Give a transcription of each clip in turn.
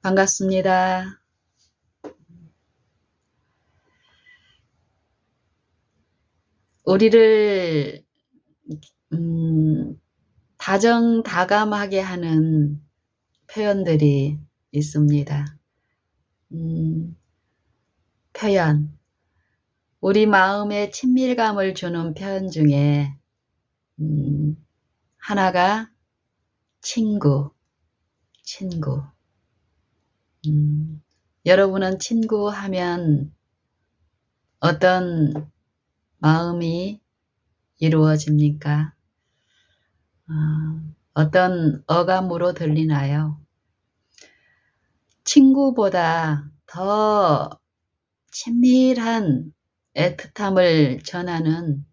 반갑습니다. 우리를 다정다감하게 하는 표현들이 있습니다. 표현. 우리 마음에 친밀감을 주는 표현 중에 하나가 친구. 여러분은 친구 하면 어떤 마음이 이루어집니까? 어떤 어감으로 들리나요? 친구보다 더 친밀한 애틋함을 전하는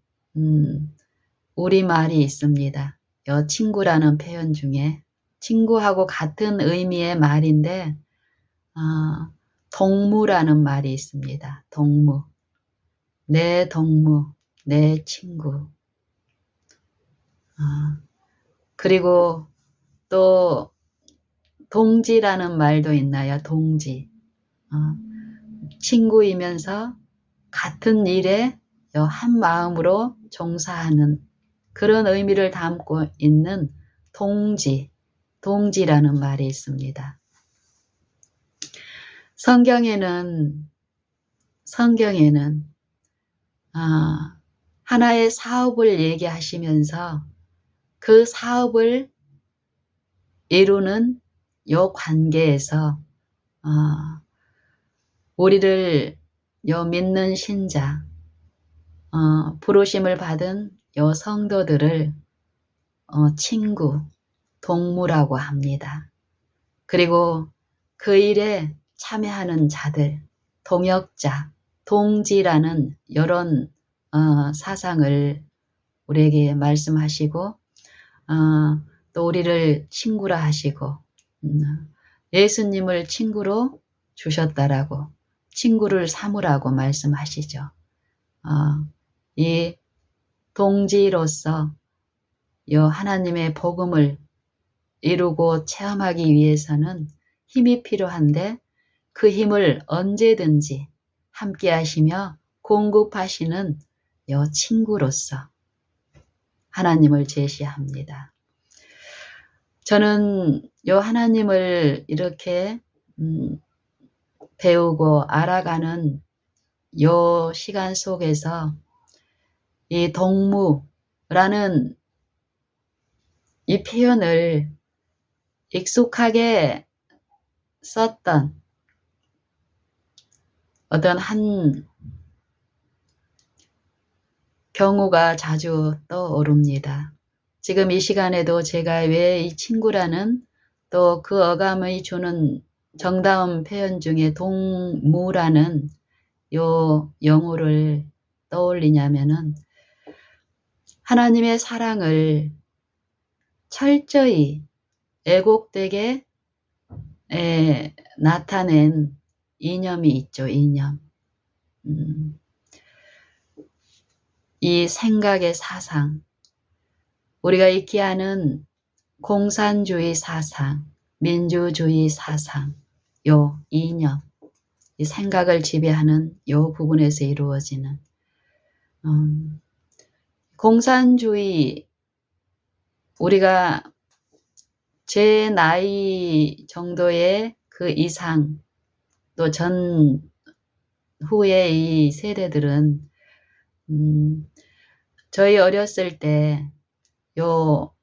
우리말이 있습니다. 이 친구라는 표현 중에 친구하고 같은 의미의 말인데 동무라는 말이 있습니다. 동무. 내 동무, 내 친구. 그리고 또 동지라는 말도 있나요? 동지. 친구이면서 같은 일에 한 마음으로 종사하는 그런 의미를 담고 있는 동지라는 말이 있습니다. 성경에는 하나의 사업을 얘기하시면서 그 사업을 이루는 요 관계에서 우리를 요 믿는 신자, 부르심을 받은 요 성도들을 친구, 동무라고 합니다. 그리고 그 일에 참여하는 자들, 동역자, 동지라는 이런 사상을 우리에게 말씀하시고 또 우리를 친구라 하시고 예수님을 친구로 주셨다라고 친구를 삼으라고 말씀하시죠. 이 동지로서 이 하나님의 복음을 이루고 체험하기 위해서는 힘이 필요한데 그 힘을 언제든지 함께 하시며 공급하시는 이 친구로서 하나님을 제시합니다. 저는 이 하나님을 이렇게 배우고 알아가는 이 시간 속에서 이 동무라는 이 표현을 익숙하게 썼던 어떤 한 경우가 자주 떠오릅니다. 지금 이 시간에도 제가 왜 이 친구라는 또 그 어감이 주는 정다운 표현 중에 동무라는 요 영어를 떠올리냐면은 하나님의 사랑을 철저히 애곡되게 나타낸 이념이 있죠. 이념. 이 생각의 사상, 우리가 익히 아는 공산주의 사상, 민주주의 사상, 요 이념, 이 생각을 지배하는 요 부분에서 이루어지는 공산주의, 우리가 제 나이 정도의 그 이상 또 전 후의 이 세대들은 저희 어렸을 때 요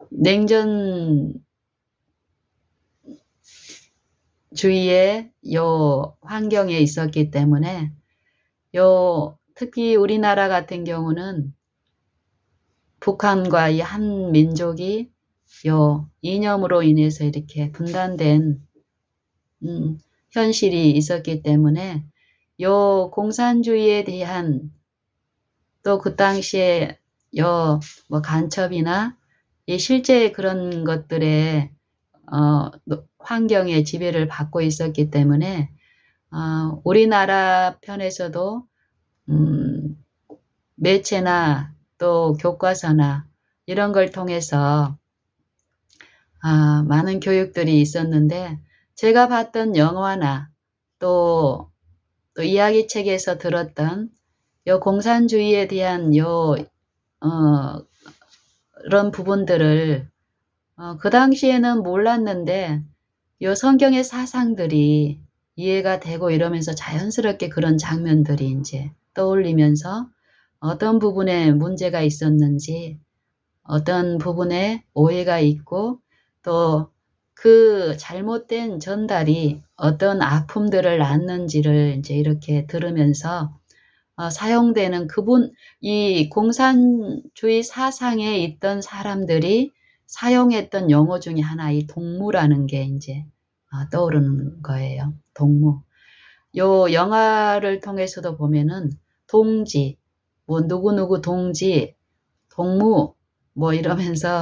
냉전주의의 요 환경에 있었기 때문에 요 특히 우리나라 같은 경우는 북한과 이 한 민족이 요 이념으로 인해서 이렇게 분단된 현실이 있었기 때문에 요 공산주의에 대한 또 그 당시에 요 뭐 간첩이나 이 실제 그런 것들의 환경의 지배를 받고 있었기 때문에 우리나라 편에서도 매체나 또 교과서나 이런 걸 통해서 많은 교육들이 있었는데 제가 봤던 영화나 또 이야기책에서 들었던 요 공산주의에 대한 그런 부분들을 그 당시에는 몰랐는데 요 성경의 사상들이 이해가 되고 이러면서 자연스럽게 그런 장면들이 이제 떠올리면서 어떤 부분에 문제가 있었는지, 어떤 부분에 오해가 있고, 또 그 잘못된 전달이 어떤 아픔들을 낳는지를 이제 이렇게 들으면서 사용되는 이 공산주의 사상에 있던 사람들이 사용했던 용어 중에 하나, 이 동무라는 게 이제 떠오르는 거예요. 동무. 요 영화를 통해서도 보면은 동지, 뭐 누구누구 동지, 동무, 뭐 이러면서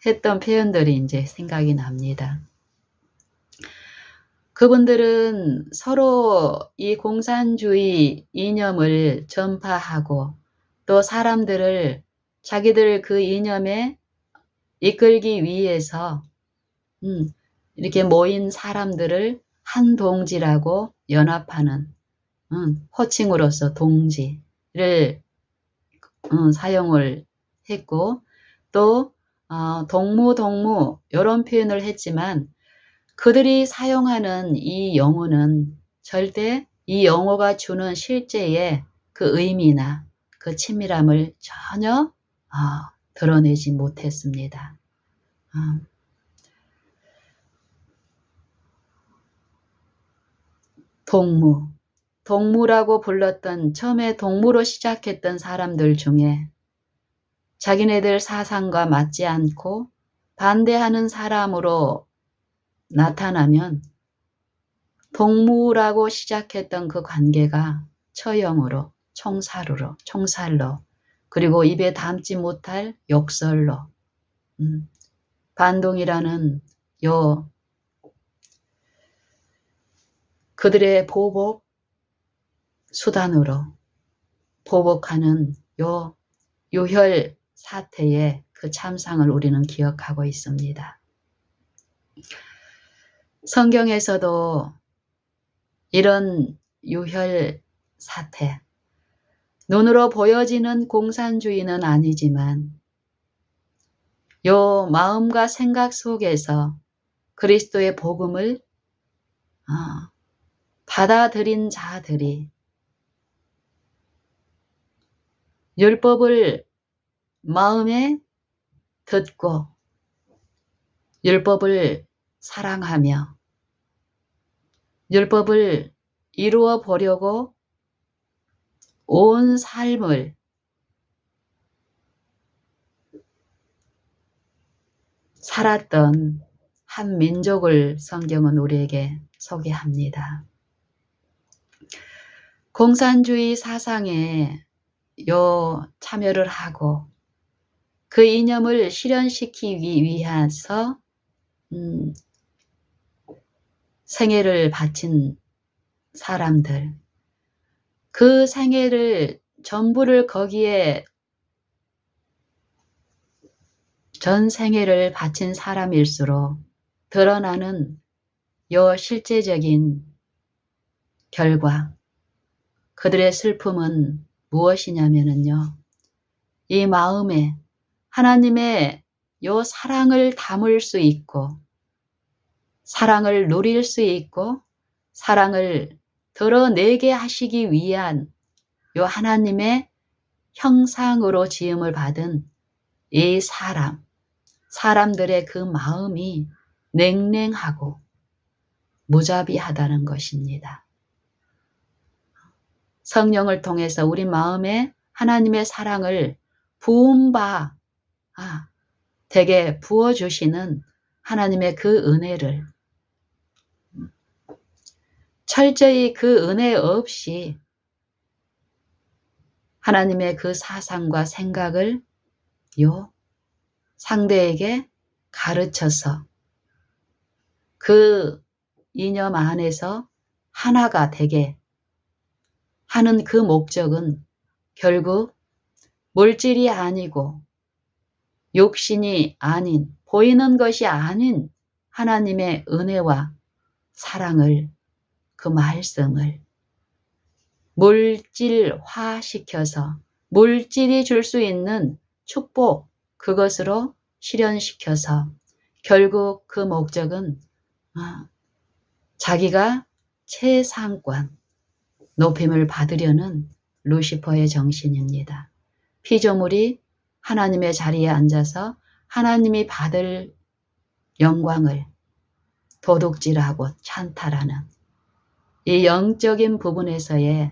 했던 표현들이 이제 생각이 납니다. 그분들은 서로 이 공산주의 이념을 전파하고 또 사람들을 자기들 그 이념에 이끌기 위해서 이렇게 모인 사람들을 한 동지라고 연합하는 호칭으로서 동지를 사용을 했고, 또 동무 이런 표현을 했지만 그들이 사용하는 이 용어는 절대 이 용어가 주는 실제의 그 의미나 그 친밀함을 전혀 드러내지 못했습니다. 동무라고 불렀던, 처음에 동무로 시작했던 사람들 중에 자기네들 사상과 맞지 않고 반대하는 사람으로 나타나면 동무라고 시작했던 그 관계가 처형으로, 총살로, 그리고 입에 담지 못할 욕설로, 반동이라는 그들의 보복 수단으로 보복하는 유혈 사태의 그 참상을 우리는 기억하고 있습니다. 성경에서도 이런 유혈 사태, 눈으로 보여지는 공산주의는 아니지만 요 마음과 생각 속에서 그리스도의 복음을 받아들인 자들이 율법을 마음에 듣고 율법을 사랑하며 율법을 이루어 보려고 온 삶을 살았던 한 민족을 성경은 우리에게 소개합니다. 공산주의 사상에 참여를 하고 그 이념을 실현시키기 위해서 생애를 바친 사람들, 그 생애를 전부를 거기에 전 생애를 바친 사람일수록 드러나는 실제적인 결과, 그들의 슬픔은 무엇이냐면요, 이 마음에 하나님의 사랑을 담을 수 있고 사랑을 누릴 수 있고 사랑을 드러내게 하시기 위한 하나님의 형상으로 지음을 받은 이 사람들의 그 마음이 냉랭하고 무자비하다는 것입니다. 성령을 통해서 우리 마음에 하나님의 사랑을 되게 부어주시는 하나님의 그 은혜를 철저히 그 은혜 없이 하나님의 그 사상과 생각을 상대에게 가르쳐서 그 이념 안에서 하나가 되게 하는 그 목적은 결국 물질이 아니고 욕심이 아닌, 보이는 것이 아닌 하나님의 은혜와 사랑을, 그 말씀을 물질화시켜서 물질이 줄 수 있는 축복, 그것으로 실현시켜서 결국 그 목적은 자기가 최상권, 높임을 받으려는 루시퍼의 정신입니다. 피조물이 하나님의 자리에 앉아서 하나님이 받을 영광을 도둑질하고 찬탈하는 이 영적인 부분에서의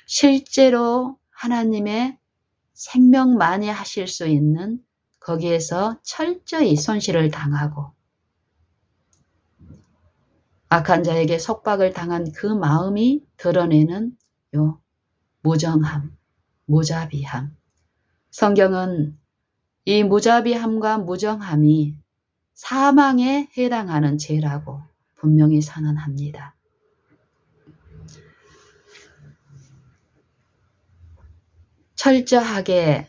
실제로 하나님의 생명만이 하실 수 있는 거기에서 철저히 손실을 당하고 악한 자에게 속박을 당한 그 마음이 드러내는 무정함, 무자비함. 성경은 이 무자비함과 무정함이 사망에 해당하는 죄라고 분명히 선언합니다. 철저하게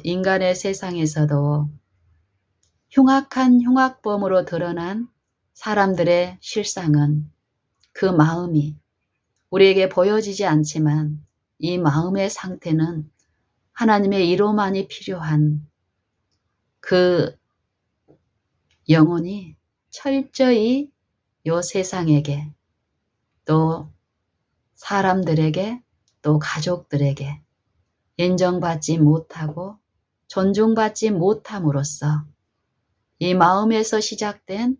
인간의 세상에서도 흉악한 흉악범으로 드러난 사람들의 실상은 그 마음이 우리에게 보여지지 않지만 이 마음의 상태는 하나님의 이로만이 필요한 그 영혼이 철저히 세상에게 또 사람들에게 또 가족들에게 인정받지 못하고 존중받지 못함으로써 이 마음에서 시작된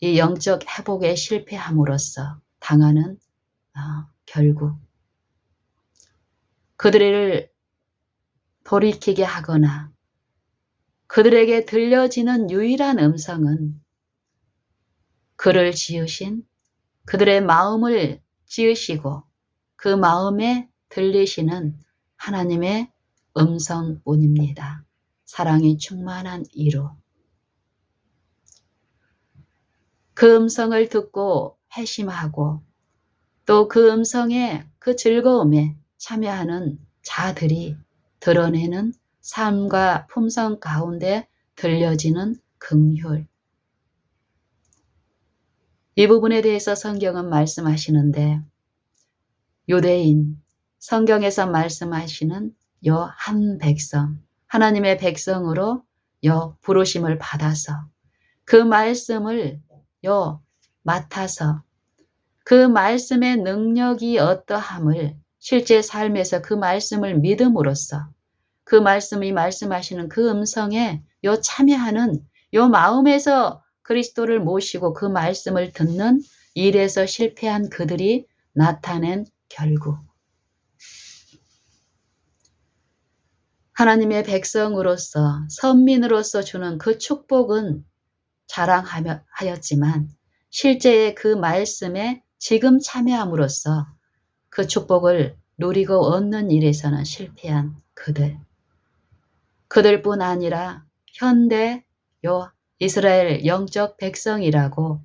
이 영적 회복에 실패함으로써 당하는 결국 그들을 돌이키게 하거나 그들에게 들려지는 유일한 음성은 그를 지으신 그들의 마음을 지으시고 그 마음에 들리시는 하나님의 음성뿐입니다. 사랑이 충만한 이로 그 음성을 듣고 회심하고 또 그 음성에 그 즐거움에 참여하는 자들이 드러내는 삶과 품성 가운데 들려지는 긍휼. 이 부분에 대해서 성경은 말씀하시는데 유대인, 성경에서 말씀하시는 한 백성, 하나님의 백성으로 부르심을 받아서 그 말씀을 맡아서 그 말씀의 능력이 어떠함을 실제 삶에서 그 말씀을 믿음으로써 그 말씀이 말씀하시는 그 음성에 참여하는 마음에서 그리스도를 모시고 그 말씀을 듣는 일에서 실패한 그들이 나타낸 결국 하나님의 백성으로서 선민으로서 주는 그 축복은 자랑하였지만 실제의 그 말씀에 지금 참여함으로써 그 축복을 누리고 얻는 일에서는 실패한 그들뿐 아니라 현대 이스라엘 영적 백성이라고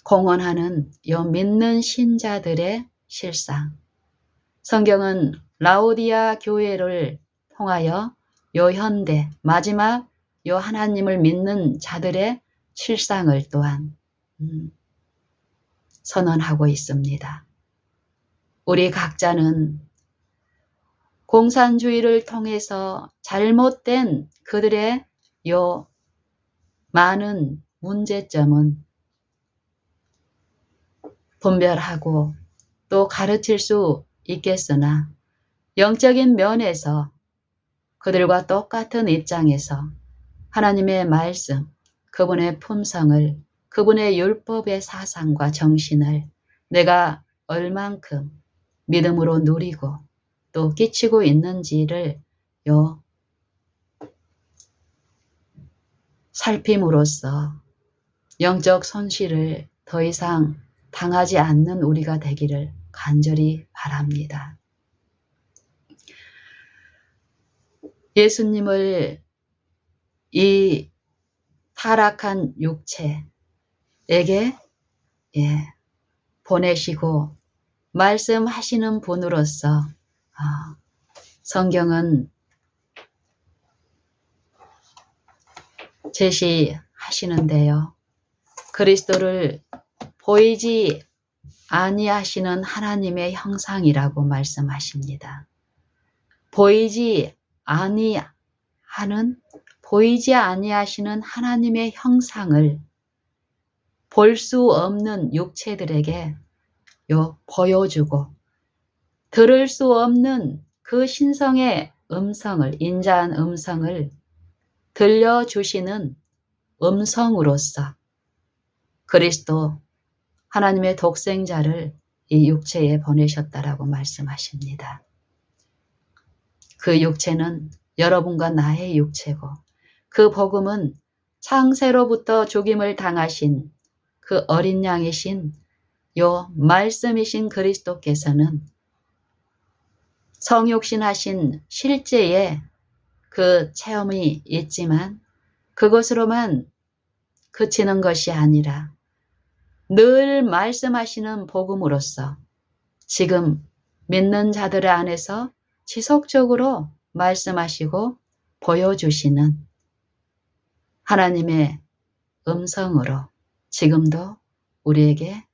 공언하는 믿는 신자들의 실상. 성경은 라오디아 교회를 통하여 현대 마지막 하나님을 믿는 자들의 실상을 또한 선언하고 있습니다. 우리 각자는 공산주의를 통해서 잘못된 그들의 많은 문제점은 분별하고 또 가르칠 수 있겠으나 영적인 면에서 그들과 똑같은 입장에서 하나님의 말씀, 그분의 품성을, 그분의 율법의 사상과 정신을 내가 얼만큼 믿음으로 누리고 또 끼치고 있는지를 살핌으로써 영적 손실을 더 이상 당하지 않는 우리가 되기를 간절히 바랍니다. 예수님을 이 타락한 육체에게 보내시고 말씀하시는 분으로서 성경은 제시하시는데요. 그리스도를 보이지 아니하시는 하나님의 형상이라고 말씀하십니다. 보이지 아니하시는 하나님의 형상을 볼 수 없는 육체들에게 보여주고 들을 수 없는 그 신성의 음성을, 인자한 음성을 들려주시는 음성으로서 그리스도 하나님의 독생자를 이 육체에 보내셨다라고 말씀하십니다. 그 육체는 여러분과 나의 육체고 그 복음은 창세로부터 죽임을 당하신 그 어린 양이신 말씀이신 그리스도께서는 성육신하신 실제의 그 체험이 있지만 그것으로만 그치는 것이 아니라 늘 말씀하시는 복음으로써 지금 믿는 자들 안에서 지속적으로 말씀하시고 보여주시는 하나님의 음성으로 지금도 우리에게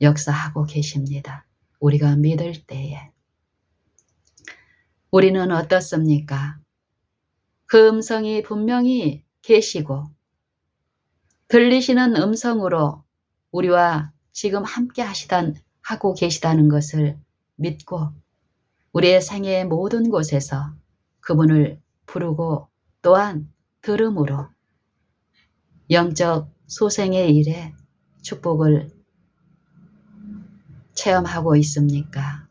역사하고 계십니다. 우리가 믿을 때에 우리는 어떻습니까? 그 음성이 분명히 계시고 들리시는 음성으로 우리와 지금 함께 하고 계시다는 것을 믿고 우리의 생애의 모든 곳에서 그분을 부르고 또한 들음으로 영적 소생의 일에 축복을 체험하고 있습니까?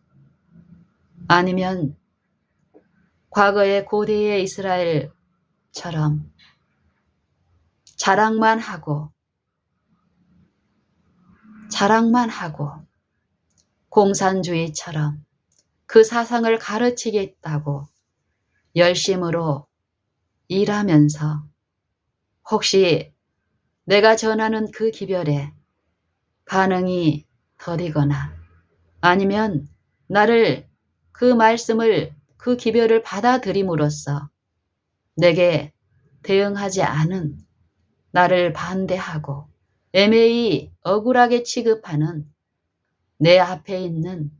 아니면 과거의 고대의 이스라엘처럼 자랑만 하고 공산주의처럼 그 사상을 가르치겠다고 열심으로 일하면서 혹시 내가 전하는 그 기별에 반응이 더디거나 아니면 나를 그 말씀을 그 기별을 받아들임으로써 내게 대응하지 않은 나를 반대하고 애매히 억울하게 취급하는 내 앞에 있는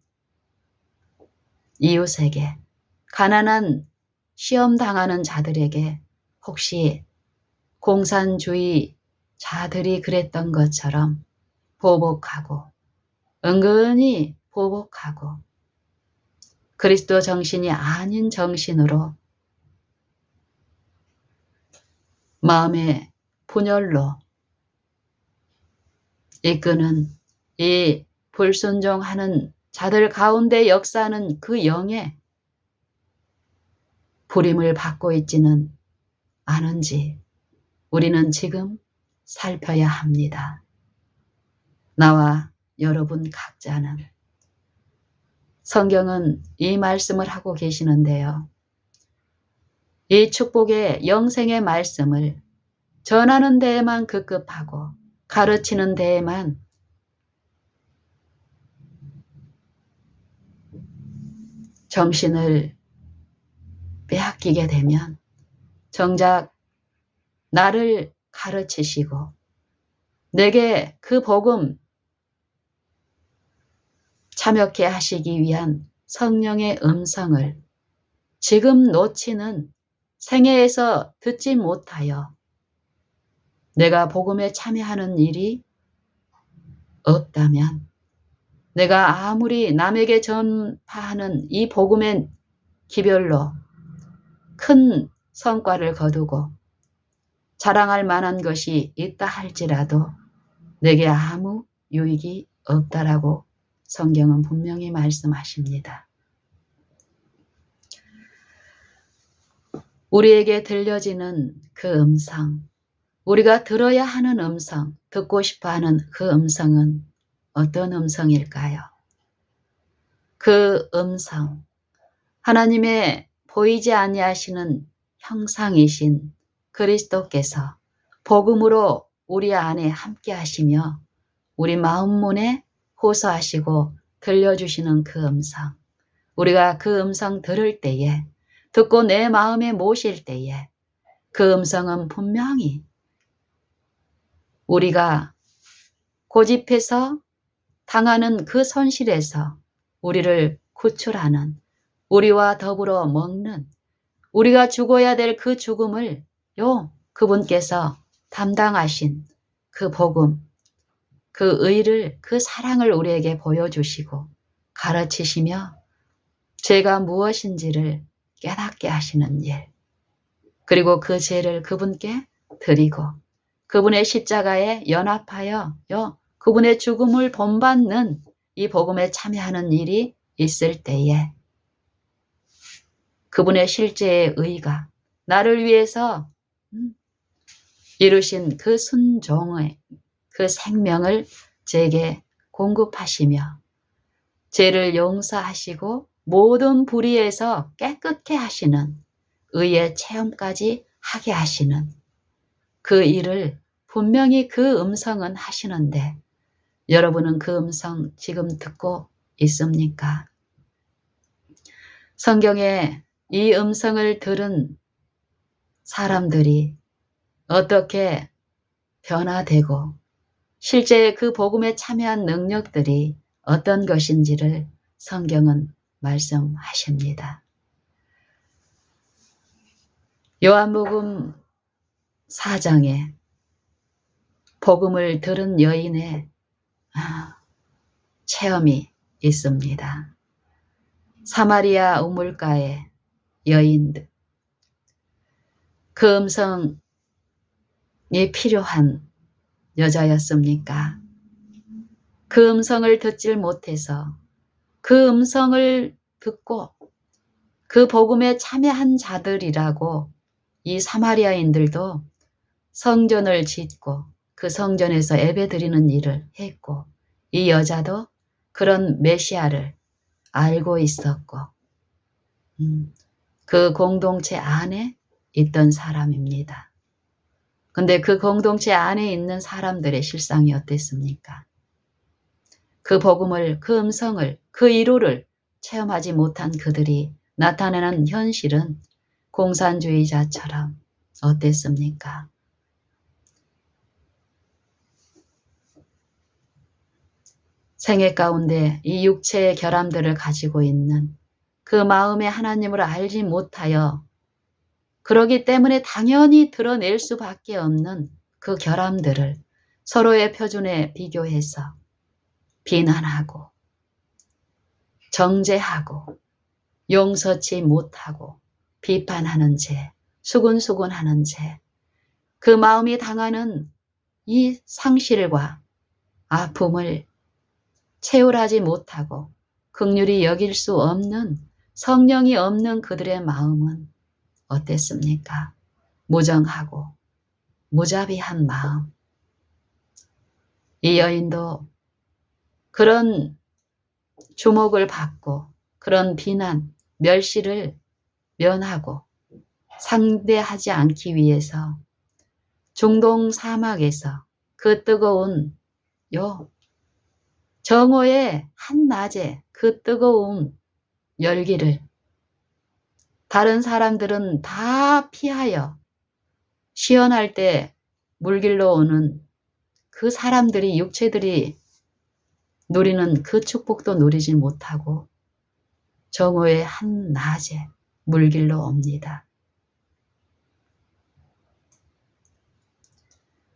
이웃에게 가난한 시험 당하는 자들에게 혹시 공산주의자들이 그랬던 것처럼 보복하고 은근히 보복하고 그리스도 정신이 아닌 정신으로 마음의 분열로 이끄는 이 불순종하는 자들 가운데 역사하는 그 영에 불임을 받고 있지는 않은지 우리는 지금 살펴야 합니다. 나와 여러분 각자는 성경은 이 말씀을 하고 계시는데요. 이 축복의 영생의 말씀을 전하는 데에만 급급하고 가르치는 데에만 정신을 빼앗기게 되면 정작 나를 가르치시고 내게 그 복음 참여케 하시기 위한 성령의 음성을 지금 놓치는 생애에서 듣지 못하여 내가 복음에 참여하는 일이 없다면 내가 아무리 남에게 전파하는 이 복음의 기별로 큰 성과를 거두고 자랑할 만한 것이 있다 할지라도 내게 아무 유익이 없다라고 성경은 분명히 말씀하십니다. 우리에게 들려지는 그 음성, 우리가 들어야 하는 음성, 듣고 싶어하는 그 음성은 어떤 음성일까요? 그 음성, 하나님의 보이지 아니하시는 형상이신 그리스도께서 복음으로 우리 안에 함께 하시며 우리 마음문에 호소하시고 들려주시는 그 음성, 우리가 그 음성 들을 때에 듣고 내 마음에 모실 때에 그 음성은 분명히 우리가 고집해서 당하는 그 손실에서 우리를 구출하는, 우리와 더불어 먹는, 우리가 죽어야 될 그 죽음을 그분께서 담당하신 그 복음, 그 의를, 그 사랑을 우리에게 보여주시고 가르치시며 죄가 무엇인지를 깨닫게 하시는 일, 그리고 그 죄를 그분께 드리고 그분의 십자가에 연합하여 그분의 죽음을 본받는 이 복음에 참여하는 일이 있을 때에 그분의 실제의 의가 나를 위해서 이루신 그 순종의 그 생명을 제게 공급하시며 죄를 용서하시고 모든 불의에서 깨끗게 하시는 의의 체험까지 하게 하시는 그 일을 분명히 그 음성은 하시는데 여러분은 그 음성 지금 듣고 있습니까? 성경에 이 음성을 들은 사람들이 어떻게 변화되고 실제 그 복음에 참여한 능력들이 어떤 것인지를 성경은 말씀하십니다. 요한복음 4장에 복음을 들은 여인의 체험이 있습니다. 사마리아 우물가의 여인들, 그 음성이 필요한 여자였습니까? 그 음성을 듣질 못해서 그 음성을 듣고 그 복음에 참여한 자들이라고 이 사마리아인들도 성전을 짓고 그 성전에서 예배드리는 일을 했고 이 여자도 그런 메시아를 알고 있었고 그 공동체 안에 있던 사람입니다. 근데 그 공동체 안에 있는 사람들의 실상이 어땠습니까? 그 복음을, 그 음성을, 그 이루를 체험하지 못한 그들이 나타내는 현실은 공산주의자처럼 어땠습니까? 생애 가운데 이 육체의 결함들을 가지고 있는 그 마음에 하나님을 알지 못하여 그러기 때문에 당연히 드러낼 수밖에 없는 그 결함들을 서로의 표준에 비교해서 비난하고 정죄하고 용서치 못하고 비판하는 죄, 수군수군하는 죄, 그 마음이 당하는 이 상실과 아픔을 채울하지 못하고 긍휼히 여길 수 없는 성령이 없는 그들의 마음은 어땠습니까? 무정하고 무자비한 마음. 이 여인도 그런 주목을 받고 그런 비난, 멸시를 면하고 상대하지 않기 위해서 중동 사막에서 그 뜨거운 정오의 한낮에 그 뜨거운 열기를 다른 사람들은 다 피하여 시원할 때 물길로 오는 그 사람들이 육체들이 누리는 그 축복도 누리지 못하고 정오의 한낮에 물길로 옵니다.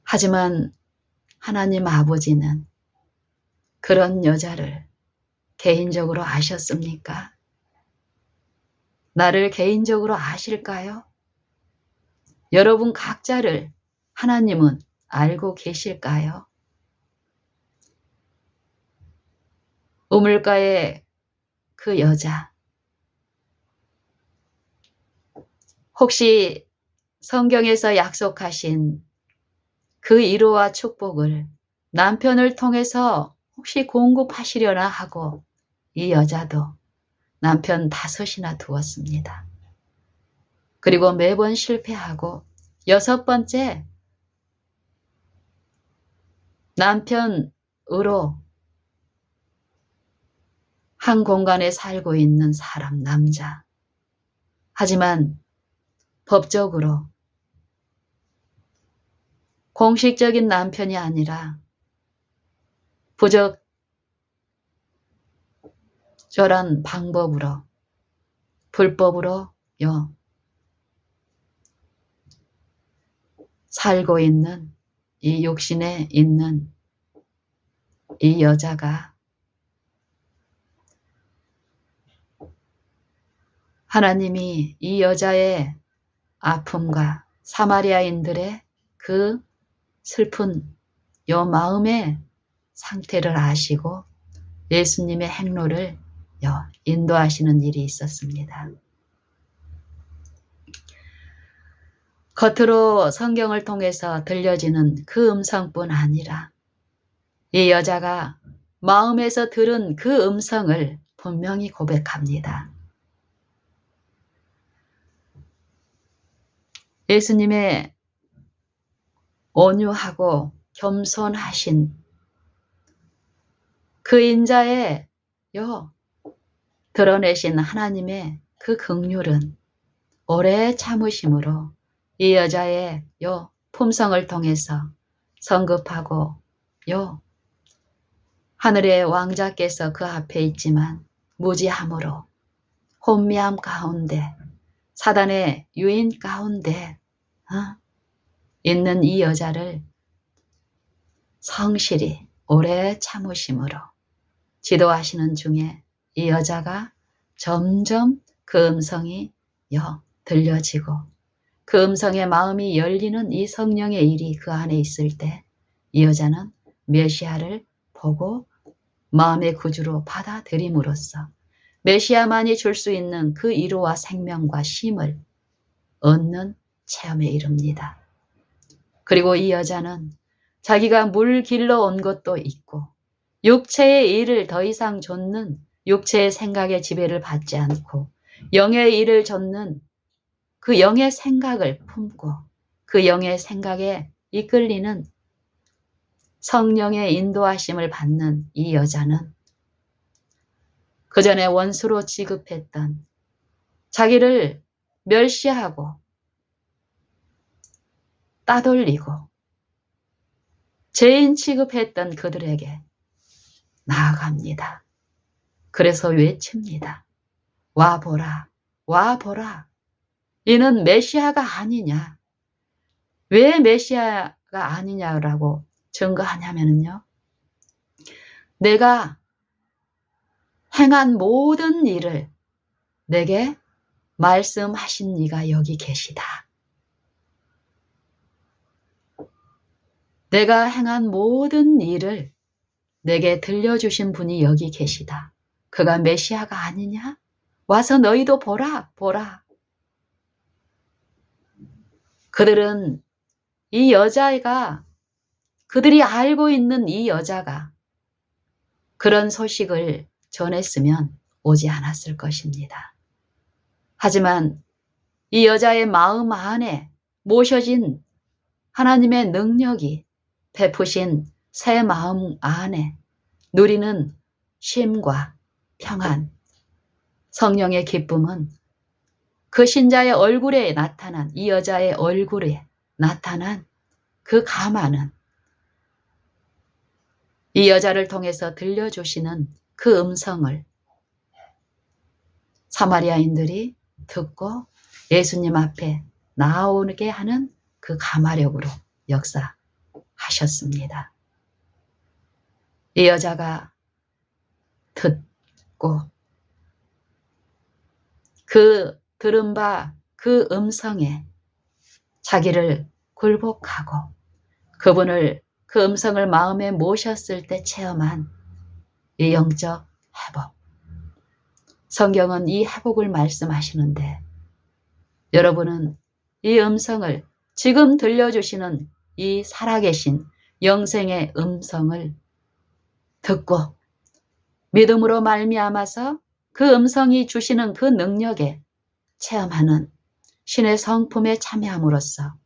하지만 하나님 아버지는 그런 여자를 개인적으로 아셨습니까? 나를 개인적으로 아실까요? 여러분 각자를 하나님은 알고 계실까요? 우물가의 그 여자, 혹시 성경에서 약속하신 그 위로와 축복을 남편을 통해서 혹시 공급하시려나 하고 이 여자도 남편 5이나 두었습니다. 그리고 매번 실패하고 6번째 남편으로 한 공간에 살고 있는 사람, 남자. 하지만 법적으로 공식적인 남편이 아니라 부적절한 방법으로, 불법으로요, 살고 있는 이 육신에 있는 이 여자가 하나님이 이 여자의 아픔과 사마리아인들의 그 슬픈 요 마음의 상태를 아시고 예수님의 행로를 인도하시는 일이 있었습니다. 겉으로 성경을 통해서 들려지는 그 음성뿐 아니라 이 여자가 마음에서 들은 그 음성을 분명히 고백합니다. 예수님의 온유하고 겸손하신 그 인자의 드러내신 하나님의 그 긍휼은 오래 참으심으로 이 여자의 품성을 통해서 성급하고 하늘의 왕자께서 그 앞에 있지만 무지함으로 혼미함 가운데 사단의 유인 가운데 있는 이 여자를 성실히 오래 참으심으로 지도하시는 중에 이 여자가 점점 그 음성이 들려지고 그 음성의 마음이 열리는 이 성령의 일이 그 안에 있을 때 이 여자는 메시아를 보고 마음의 구주로 받아들임으로써 메시아만이 줄 수 있는 그 위로와 생명과 쉼을 얻는 체험에 이릅니다. 그리고 이 여자는 자기가 물 길러 온 것도 있고 육체의 일을 더 이상 좇는 육체의 생각의 지배를 받지 않고 영의 일을 좇는 그 영의 생각을 품고 그 영의 생각에 이끌리는 성령의 인도하심을 받는 이 여자는 그 전에 원수로 취급했던 자기를 멸시하고 따돌리고 죄인 취급했던 그들에게 나아갑니다. 그래서 외칩니다. 와보라, 와보라. 이는 메시아가 아니냐. 왜 메시아가 아니냐라고 증거하냐면요. 내가 행한 모든 일을 내게 말씀하신 이가 여기 계시다. 내가 행한 모든 일을 내게 들려주신 분이 여기 계시다. 그가 메시아가 아니냐? 와서 너희도 보라, 보라. 그들은 이 여자가, 그들이 알고 있는 이 여자가 그런 소식을 전했으면 오지 않았을 것입니다. 하지만 이 여자의 마음 안에 모셔진 하나님의 능력이 베푸신 새 마음 안에 누리는 쉼과 평안, 성령의 기쁨은 그 신자의 얼굴에 나타난, 이 여자의 얼굴에 나타난 그 감화는 이 여자를 통해서 들려주시는 그 음성을 사마리아인들이 듣고 예수님 앞에 나오게 하는 그 감화력으로 역사하셨습니다. 이 여자가 듣고 그 들은 바 그 음성에 자기를 굴복하고 그분을 그 음성을 마음에 모셨을 때 체험한 이 영적 회복. 성경은 이 회복을 말씀하시는데 여러분은 이 음성을 지금 들려주시는 이 살아계신 영생의 음성을 듣고 믿음으로 말미암아서 그 음성이 주시는 그 능력에 체험하는 신의 성품에 참여함으로써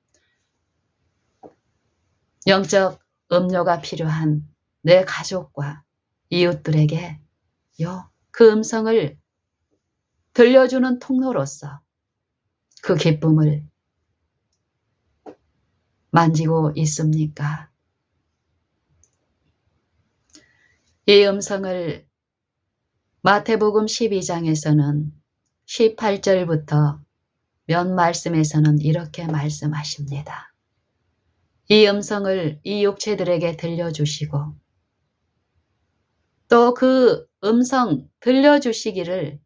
영적 음료가 필요한 내 가족과 이웃들에게 그 음성을 들려주는 통로로서 그 기쁨을 만지고 있습니까? 이 음성을 마태복음 12장에서는 18절부터 몇 말씀에서는 이렇게 말씀하십니다. 이 음성을 이 육체들에게 들려주시고 또 그 음성 들려주시기를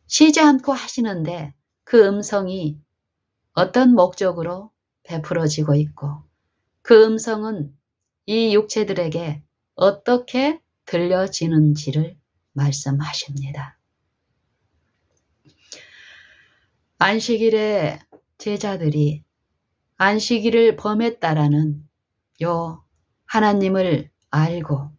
쉬지 않고 하시는데 그 음성이 어떤 목적으로 베풀어지고 있고 그 음성은 이 육체들에게 어떻게 들려지는지를 말씀하십니다. 안식일에 제자들이 안식일을 범했다라는 하나님을 알고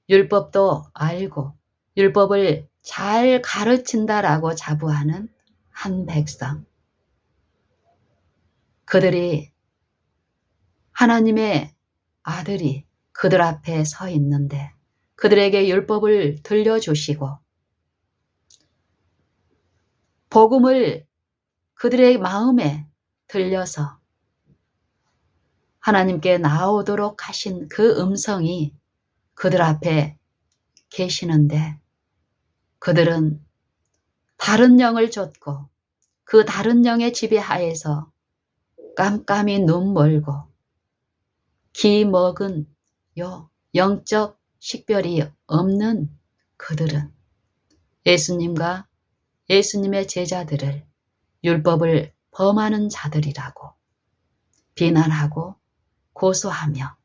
율법도 알고 율법을 잘 가르친다라고 자부하는 한 백성. 그들이 하나님의 아들이 그들 앞에 서 있는데 그들에게 율법을 들려주시고 복음을 그들의 마음에 들려서 하나님께 나오도록 하신 그 음성이 그들 앞에 계시는데 그들은 다른 영을 좇고 그 다른 영의 지배하에서 깜깜이 눈 멀고 기 먹은 영적 식별이 없는 그들은 예수님과 예수님의 제자들을 율법을 범하는 자들이라고 비난하고 고소하며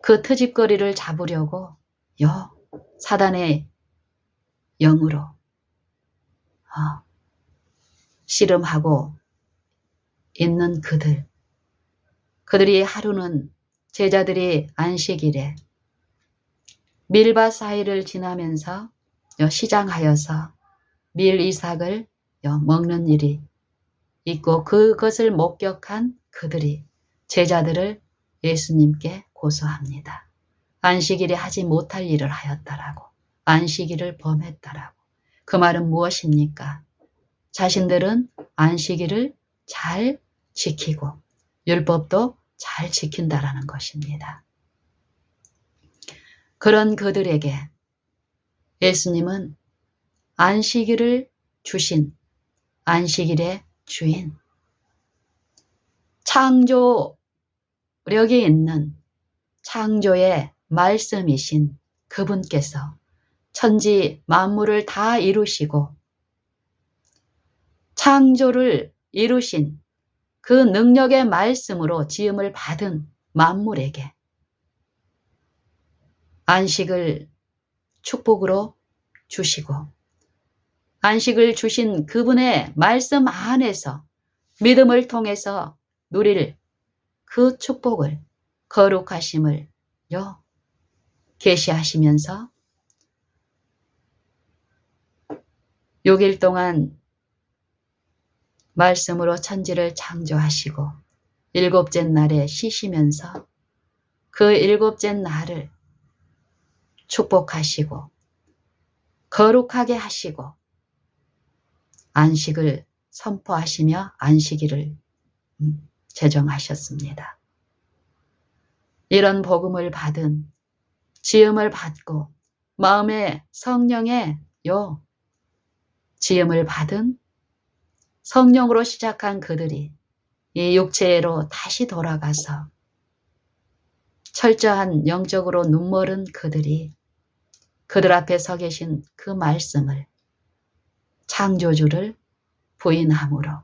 그 트집거리를 잡으려고 사단의 영으로 씨름하고 있는 그들이 하루는 제자들이 안식일에 밀밭 사이를 지나면서 시장하여서 밀 이삭을 먹는 일이 있고 그것을 목격한 그들이 제자들을 예수님께 고소합니다. 안식일에 하지 못할 일을 하였다라고 안식일을 범했다라고. 그 말은 무엇입니까? 자신들은 안식일을 잘 지키고 율법도 잘 지킨다라는 것입니다. 그런 그들에게 예수님은 안식일을 주신 안식일의 주인, 창조력이 있는 창조의 말씀이신 그분께서 천지 만물을 다 이루시고 창조를 이루신 그 능력의 말씀으로 지음을 받은 만물에게 안식을 축복으로 주시고 안식을 주신 그분의 말씀 안에서 믿음을 통해서 누릴 그 축복을 거룩하심을 계시하시면서 6일 동안 말씀으로 천지를 창조하시고 7째 날에 쉬시면서 그 7째 날을 축복하시고 거룩하게 하시고 안식을 선포하시며 안식일을 제정하셨습니다. 이런 복음을 받은 지음을 받고 마음의 성령의 지음을 받은 성령으로 시작한 그들이 이 육체로 다시 돌아가서 철저한 영적으로 눈멀은 그들이 그들 앞에 서 계신 그 말씀을 창조주를 부인함으로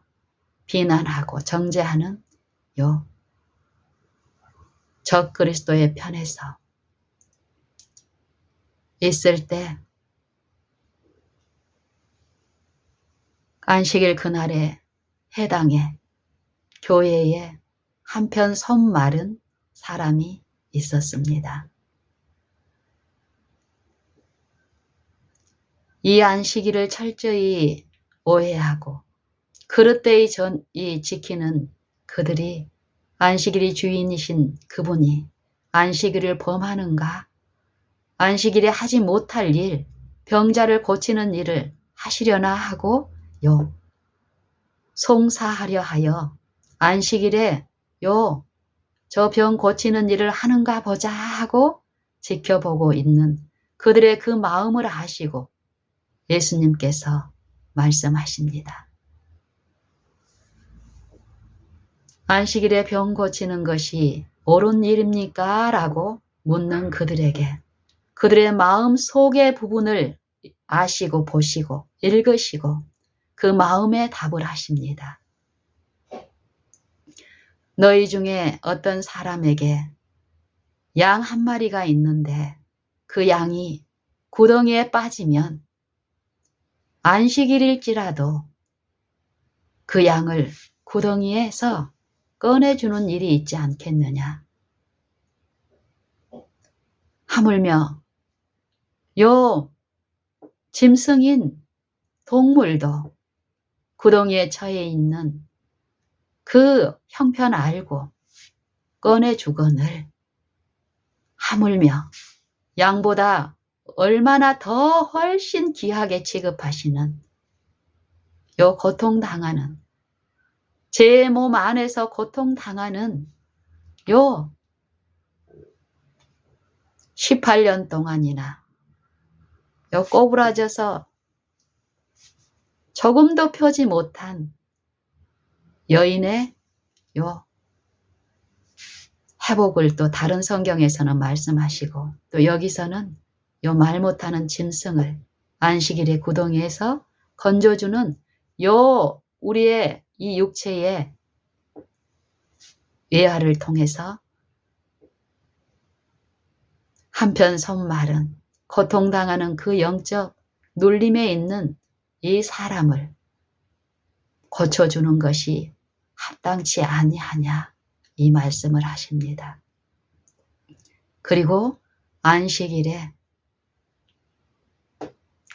비난하고 정죄하는 적 그리스도의 편에서 있을 때 안식일 그날에 해당해 교회에 한편 손 마른 사람이 있었습니다. 이 안식일을 철저히 오해하고 그릇되이 지키는 그들이 안식일이 주인이신 그분이 안식일을 범하는가? 안식일에 하지 못할 일, 병자를 고치는 일을 하시려나 하고 송사하려 하여 안식일에 저 병 고치는 일을 하는가 보자 하고 지켜보고 있는 그들의 그 마음을 아시고 예수님께서 말씀하십니다. 안식일에 병 고치는 것이 옳은 일입니까? 라고 묻는 그들에게 그들의 마음 속의 부분을 아시고 보시고 읽으시고 그 마음에 답을 하십니다. 너희 중에 어떤 사람에게 양 한 마리가 있는데 그 양이 구덩이에 빠지면 안식일일지라도 그 양을 구덩이에서 꺼내주는 일이 있지 않겠느냐. 하물며 요 짐승인 동물도 구덩이에 처해 있는 그 형편 알고 꺼내주거늘 하물며 양보다 얼마나 더 훨씬 귀하게 취급하시는 요 고통당하는 제 몸 안에서 고통당하는 요 18년 동안이나 요 꼬부라져서 조금도 펴지 못한 여인의 요 회복을 또 다른 성경에서는 말씀하시고 또 여기서는 요 말 못하는 짐승을 안식일의 구덩이에서 건져주는 요 우리의 이 육체의 외아를 통해서 한편 손말은 고통당하는 그 영적 눌림에 있는 이 사람을 고쳐주는 것이 합당치 아니하냐 이 말씀을 하십니다. 그리고 안식일에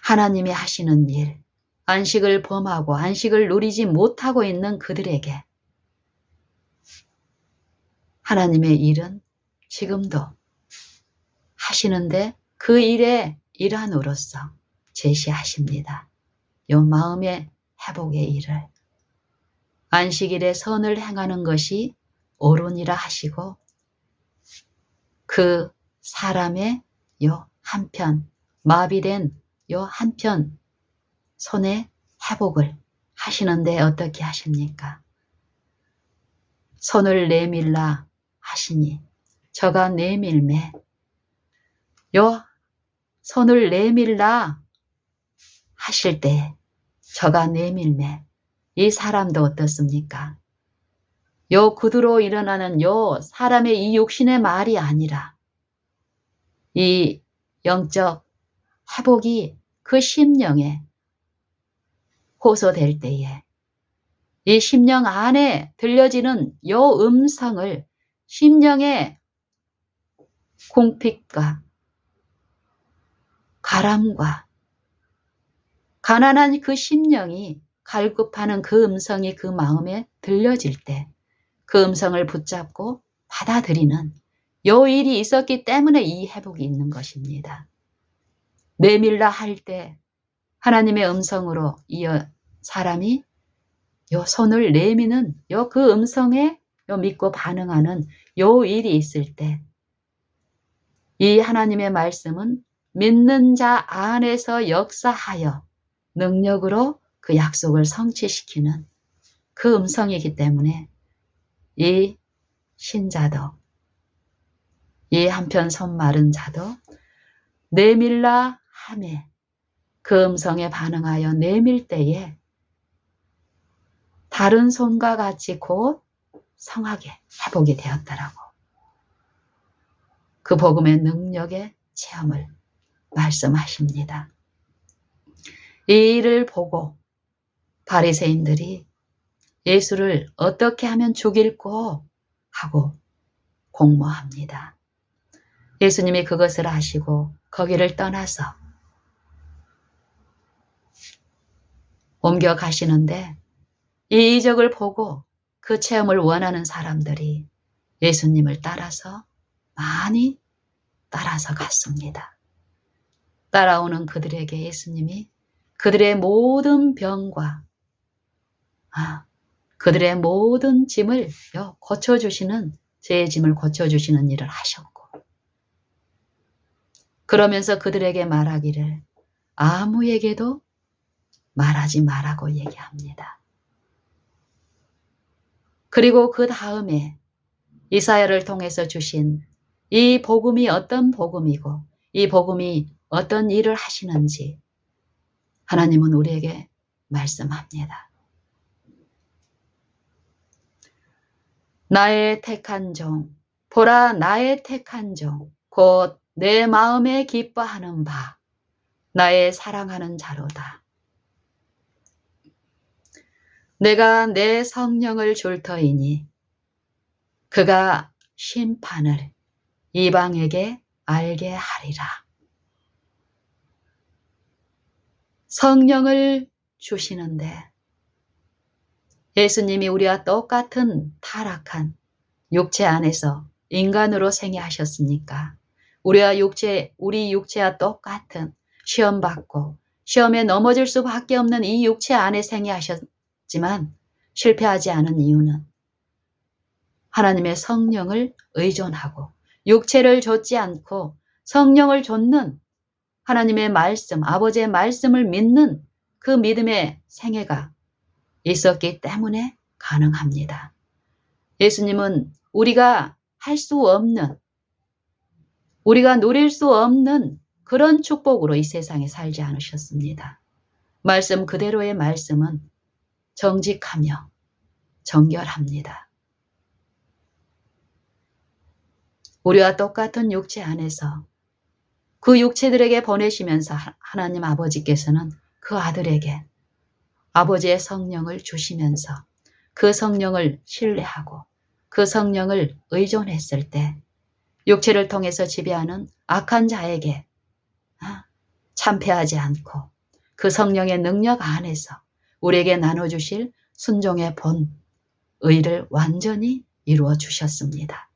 하나님이 하시는 일, 안식을 범하고 안식을 누리지 못하고 있는 그들에게 하나님의 일은 지금도 하시는데 그 일의 일환으로서 제시하십니다. 요 마음의 회복의 일을 안식일에 선을 행하는 것이 옳으니라 하시고 그 사람의 요 한편 마비된 요 한편 손의 회복을 하시는데 어떻게 하십니까? 손을 내밀라 하시니 저가 내밀매 요 손을 내밀라 하실 때 저가 내밀매 이 사람도 어떻습니까? 요 구두로 일어나는 요 사람의 이 육신의 말이 아니라 이 영적 회복이 그 심령에 호소될 때에 이 심령 안에 들려지는 요 음성을 심령의 궁핍과 가람과 가난한 그 심령이 갈급하는 그 음성이 그 마음에 들려질 때 그 음성을 붙잡고 받아들이는 요 일이 있었기 때문에 이 회복이 있는 것입니다. 내밀라 할 때 하나님의 음성으로 이어 사람이 요 손을 내미는 요 그 음성에 요 믿고 반응하는 요 일이 있을 때 이 하나님의 말씀은 믿는 자 안에서 역사하여 능력으로 그 약속을 성취시키는 그 음성이기 때문에 이 신자도 이 한편 손 마른 자도 내밀라 하매 그 음성에 반응하여 내밀 때에 다른 손과 같이 곧 성하게 회복이 되었더라고. 그 복음의 능력의 체험을 말씀하십니다. 이 일을 보고 바리새인들이 예수를 어떻게 하면 죽일꼬 하고 공모합니다. 예수님이 그것을 아시고 거기를 떠나서 옮겨가시는데 이 이적을 보고 그 체험을 원하는 사람들이 예수님을 따라서 많이 따라서 갔습니다. 따라오는 그들에게 예수님이 그들의 모든 병과 그들의 모든 짐을 고쳐주시는, 제 짐을 고쳐주시는 일을 하셨고, 그러면서 그들에게 말하기를 아무에게도 말하지 말라고 얘기합니다. 그리고 그 다음에 이사야를 통해서 주신 이 복음이 어떤 복음이고 이 복음이 어떤 일을 하시는지 하나님은 우리에게 말씀합니다. 나의 택한 종, 보라 나의 택한 종, 곧 내 마음에 기뻐하는 바, 나의 사랑하는 자로다. 내가 내 성령을 줄 터이니 그가 심판을 이방에게 알게 하리라. 성령을 주시는데 예수님이 우리와 똑같은 타락한 육체 안에서 인간으로 생애하셨으니까 우리 육체와 똑같은 시험받고 시험에 넘어질 수밖에 없는 이 육체 안에 생애하셨지만 실패하지 않은 이유는 하나님의 성령을 의존하고 육체를 좇지 않고 성령을 좇는 하나님의 말씀, 아버지의 말씀을 믿는 그 믿음의 생애가 있었기 때문에 가능합니다. 예수님은 우리가 할 수 없는, 우리가 누릴 수 없는 그런 축복으로 이 세상에 살지 않으셨습니다. 말씀 그대로의 말씀은 정직하며 정결합니다. 우리와 똑같은 육체 안에서 그 육체들에게 보내시면서 하나님 아버지께서는 그 아들에게 아버지의 성령을 주시면서 그 성령을 신뢰하고 그 성령을 의존했을 때 육체를 통해서 지배하는 악한 자에게 참패하지 않고 그 성령의 능력 안에서 우리에게 나눠주실 순종의 본 의를 완전히 이루어 주셨습니다.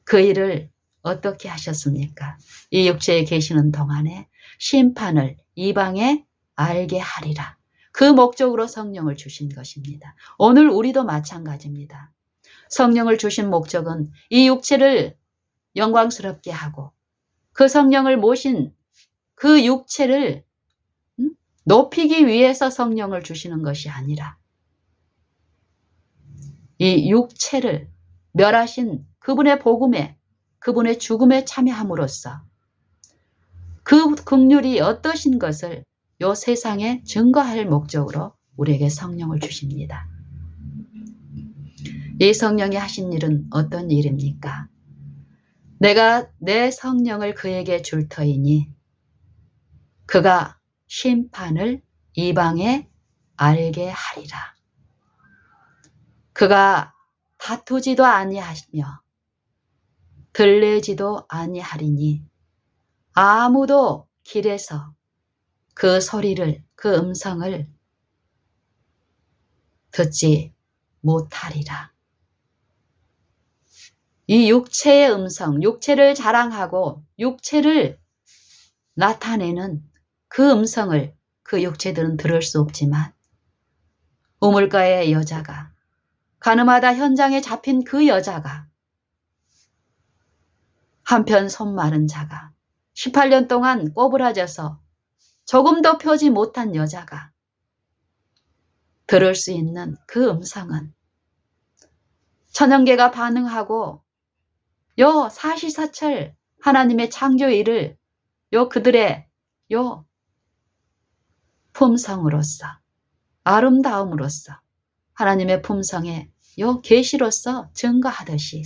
그 일을 어떻게 하셨습니까? 이 육체에 계시는 동안에 심판을 이방에 알게 하리라. 그 목적으로 성령을 주신 것입니다. 오늘 우리도 마찬가지입니다. 성령을 주신 목적은 이 육체를 영광스럽게 하고 그 성령을 모신 그 육체를 높이기 위해서 성령을 주시는 것이 아니라 이 육체를 멸하신 그분의 복음에, 그분의 죽음에 참여함으로써 그 긍휼이 어떠신 것을 이 세상에 증거할 목적으로 우리에게 성령을 주십니다. 이 성령이 하신 일은 어떤 일입니까? 내가 내 성령을 그에게 줄 터이니 그가 심판을 이방에 알게 하리라. 그가 다투지도 아니하며 들레지도 아니하리니 아무도 길에서 그 소리를, 그 음성을 듣지 못하리라. 이 육체의 음성, 육체를 자랑하고 육체를 나타내는 그 음성을 그 육체들은 들을 수 없지만 우물가의 여자가, 가늠하다 현장에 잡힌 그 여자가, 한편 손 마른 자가 18년 동안 꼬부라져서 조금도 펴지 못한 여자가 들을 수 있는 그 음성은 천연계가 반응하고 요 사시사철 하나님의 창조 일을 그들의 품성으로서, 아름다움으로써 하나님의 품성의 계시로서 증거하듯이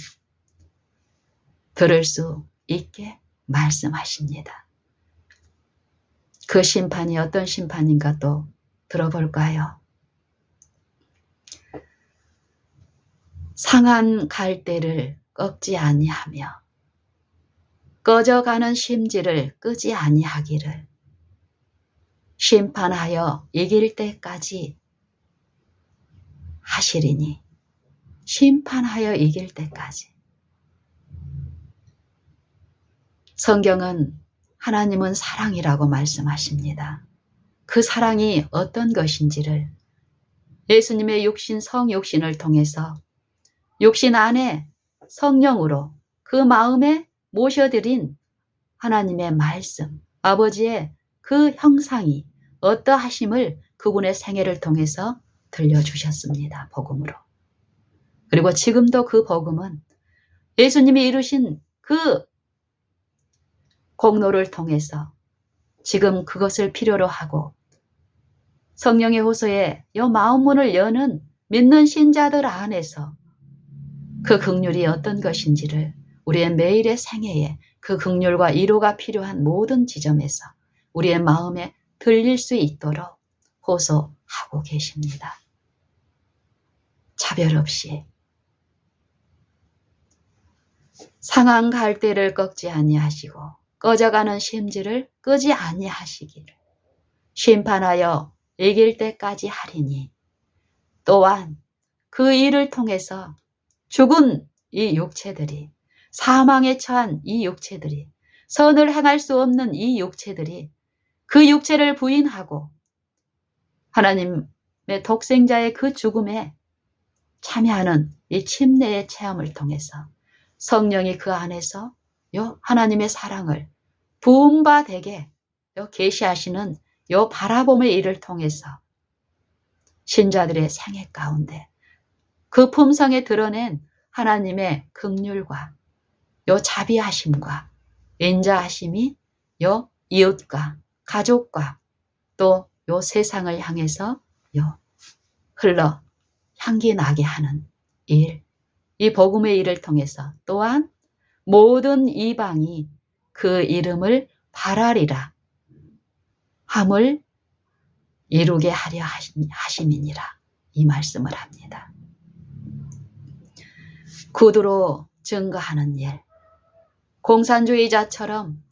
들을 수 있게 말씀하십니다. 그 심판이 어떤 심판인가 또 들어볼까요? 상한 갈대를 꺾지 아니하며 꺼져가는 심지를 끄지 아니하기를 심판하여 이길 때까지 하시리니, 심판하여 이길 때까지. 성경은 하나님은 사랑이라고 말씀하십니다. 그 사랑이 어떤 것인지를 예수님의 육신, 성육신을 통해서 육신 안에 성령으로 그 마음에 모셔드린 하나님의 말씀, 아버지의 그 형상이 어떠하심을 그분의 생애를 통해서 들려주셨습니다. 복음으로. 그리고 지금도 그 복음은 예수님이 이루신 그 공로를 통해서 지금 그것을 필요로 하고 성령의 호소에 이 마음문을 여는 믿는 신자들 안에서 그 긍휼이 어떤 것인지를 우리의 매일의 생애에 그 긍휼과 위로가 필요한 모든 지점에서 우리의 마음에 들릴 수 있도록 호소하고 계십니다. 차별 없이 상한 갈대를 꺾지 아니하시고 꺼져가는 심지를 끄지 아니하시기를 심판하여 이길 때까지 하리니 또한 그 일을 통해서 죽은 이 육체들이 사망에 처한 이 육체들이 선을 행할 수 없는 이 육체들이 그 육체를 부인하고 하나님의 독생자의 그 죽음에 참여하는 이 침례의 체험을 통해서 성령이 그 안에서 요 하나님의 사랑을 부음바 되게 요 계시하시는 요 바라봄의 일을 통해서 신자들의 생애 가운데 그 품성에 드러낸 하나님의 긍휼과 요 자비하심과 인자하심이 요 이웃과 가족과 또 요 세상을 향해서 요 흘러 향기 나게 하는 일, 이 복음의 일을 통해서 또한 모든 이방이 그 이름을 바라리라 함을 이루게 하려 하심이니라 이 말씀을 합니다. 구두로 증거하는 일, 공산주의자처럼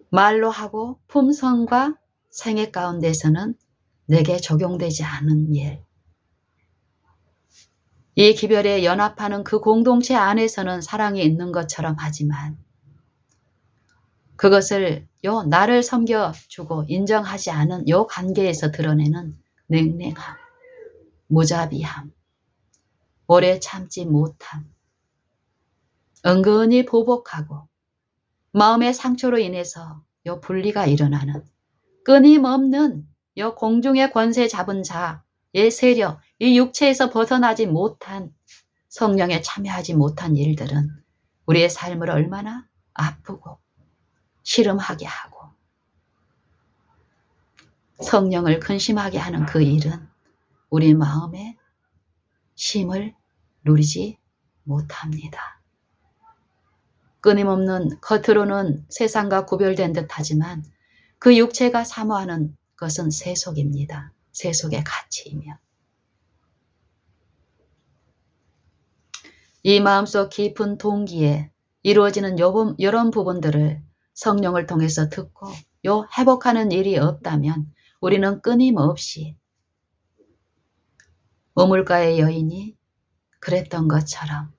말로 하고 품성과 생애 가운데서는 내게 적용되지 않은 일, 이 기별에 연합하는 그 공동체 안에서는 사랑이 있는 것처럼 하지만 그것을 나를 섬겨주고 인정하지 않은 관계에서 드러내는 냉랭함, 무자비함, 오래 참지 못함, 은근히 보복하고 마음의 상처로 인해서 분리가 일어나는 끊임없는 공중의 권세 잡은 자의 세력, 이 육체에서 벗어나지 못한 성령에 참여하지 못한 일들은 우리의 삶을 얼마나 아프고 시름하게 하고 성령을 근심하게 하는 그 일은 우리 마음의 쉼을 누리지 못합니다. 끊임없는 겉으로는 세상과 구별된 듯하지만 그 육체가 사모하는 것은 세속입니다. 세속의 가치이며 이 마음속 깊은 동기에 이루어지는 이런 부분들을 성령을 통해서 듣고 회복하는 일이 없다면 우리는 끊임없이 우물가의 여인이 그랬던 것처럼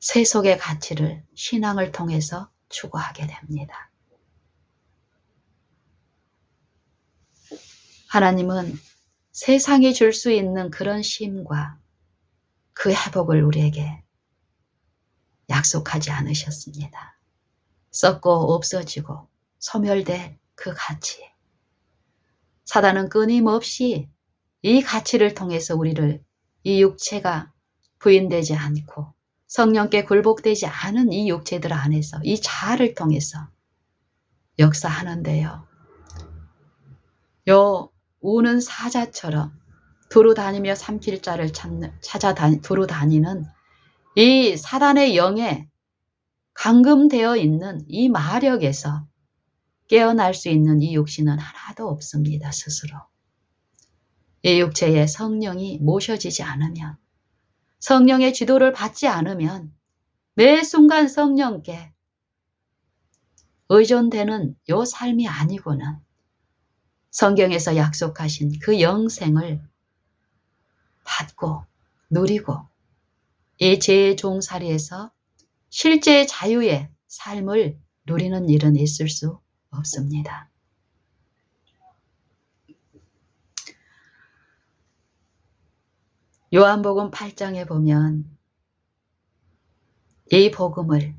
세속의 가치를 신앙을 통해서 추구하게 됩니다. 하나님은 세상이 줄 수 있는 그런 쉼과 그 회복을 우리에게 약속하지 않으셨습니다. 썩고 없어지고 소멸될 그 가치. 사단은 끊임없이 이 가치를 통해서 우리를 이 육체가 부인되지 않고 성령께 굴복되지 않은 이 육체들 안에서 이 자아를 통해서 역사하는데요. 우는 사자처럼 두루 다니며 삼킬 자를 두루 다니는 이 사단의 영에 감금되어 있는 이 마력에서 깨어날 수 있는 이 육신은 하나도 없습니다. 스스로. 이 육체에 성령이 모셔지지 않으면 성령의 지도를 받지 않으면 매 순간 성령께 의존되는 요 삶이 아니고는 성경에서 약속하신 그 영생을 받고 누리고 이 죄의 종살이에서 실제의 자유의 삶을 누리는 일은 있을 수 없습니다. 요한복음 8장에 보면 이 복음을,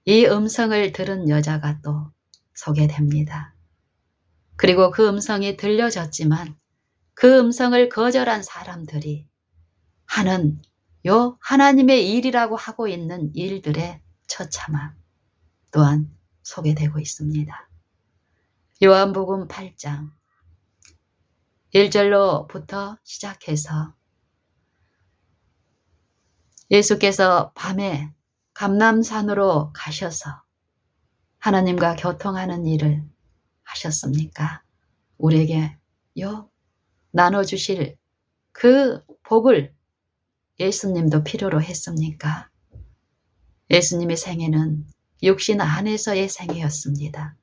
이 음성을 들은 여자가 또 소개됩니다. 그리고 그 음성이 들려졌지만 그 음성을 거절한 사람들이 하는 요 하나님의 일이라고 하고 있는 일들의 처참함 또한 소개되고 있습니다. 요한복음 8장 1절로부터 시작해서 예수께서 밤에 감람산으로 가셔서 하나님과 교통하는 일을 하셨습니까? 우리에게 나눠주실 그 복을 예수님도 필요로 했습니까? 예수님의 생애는 육신 안에서의 생애였습니다.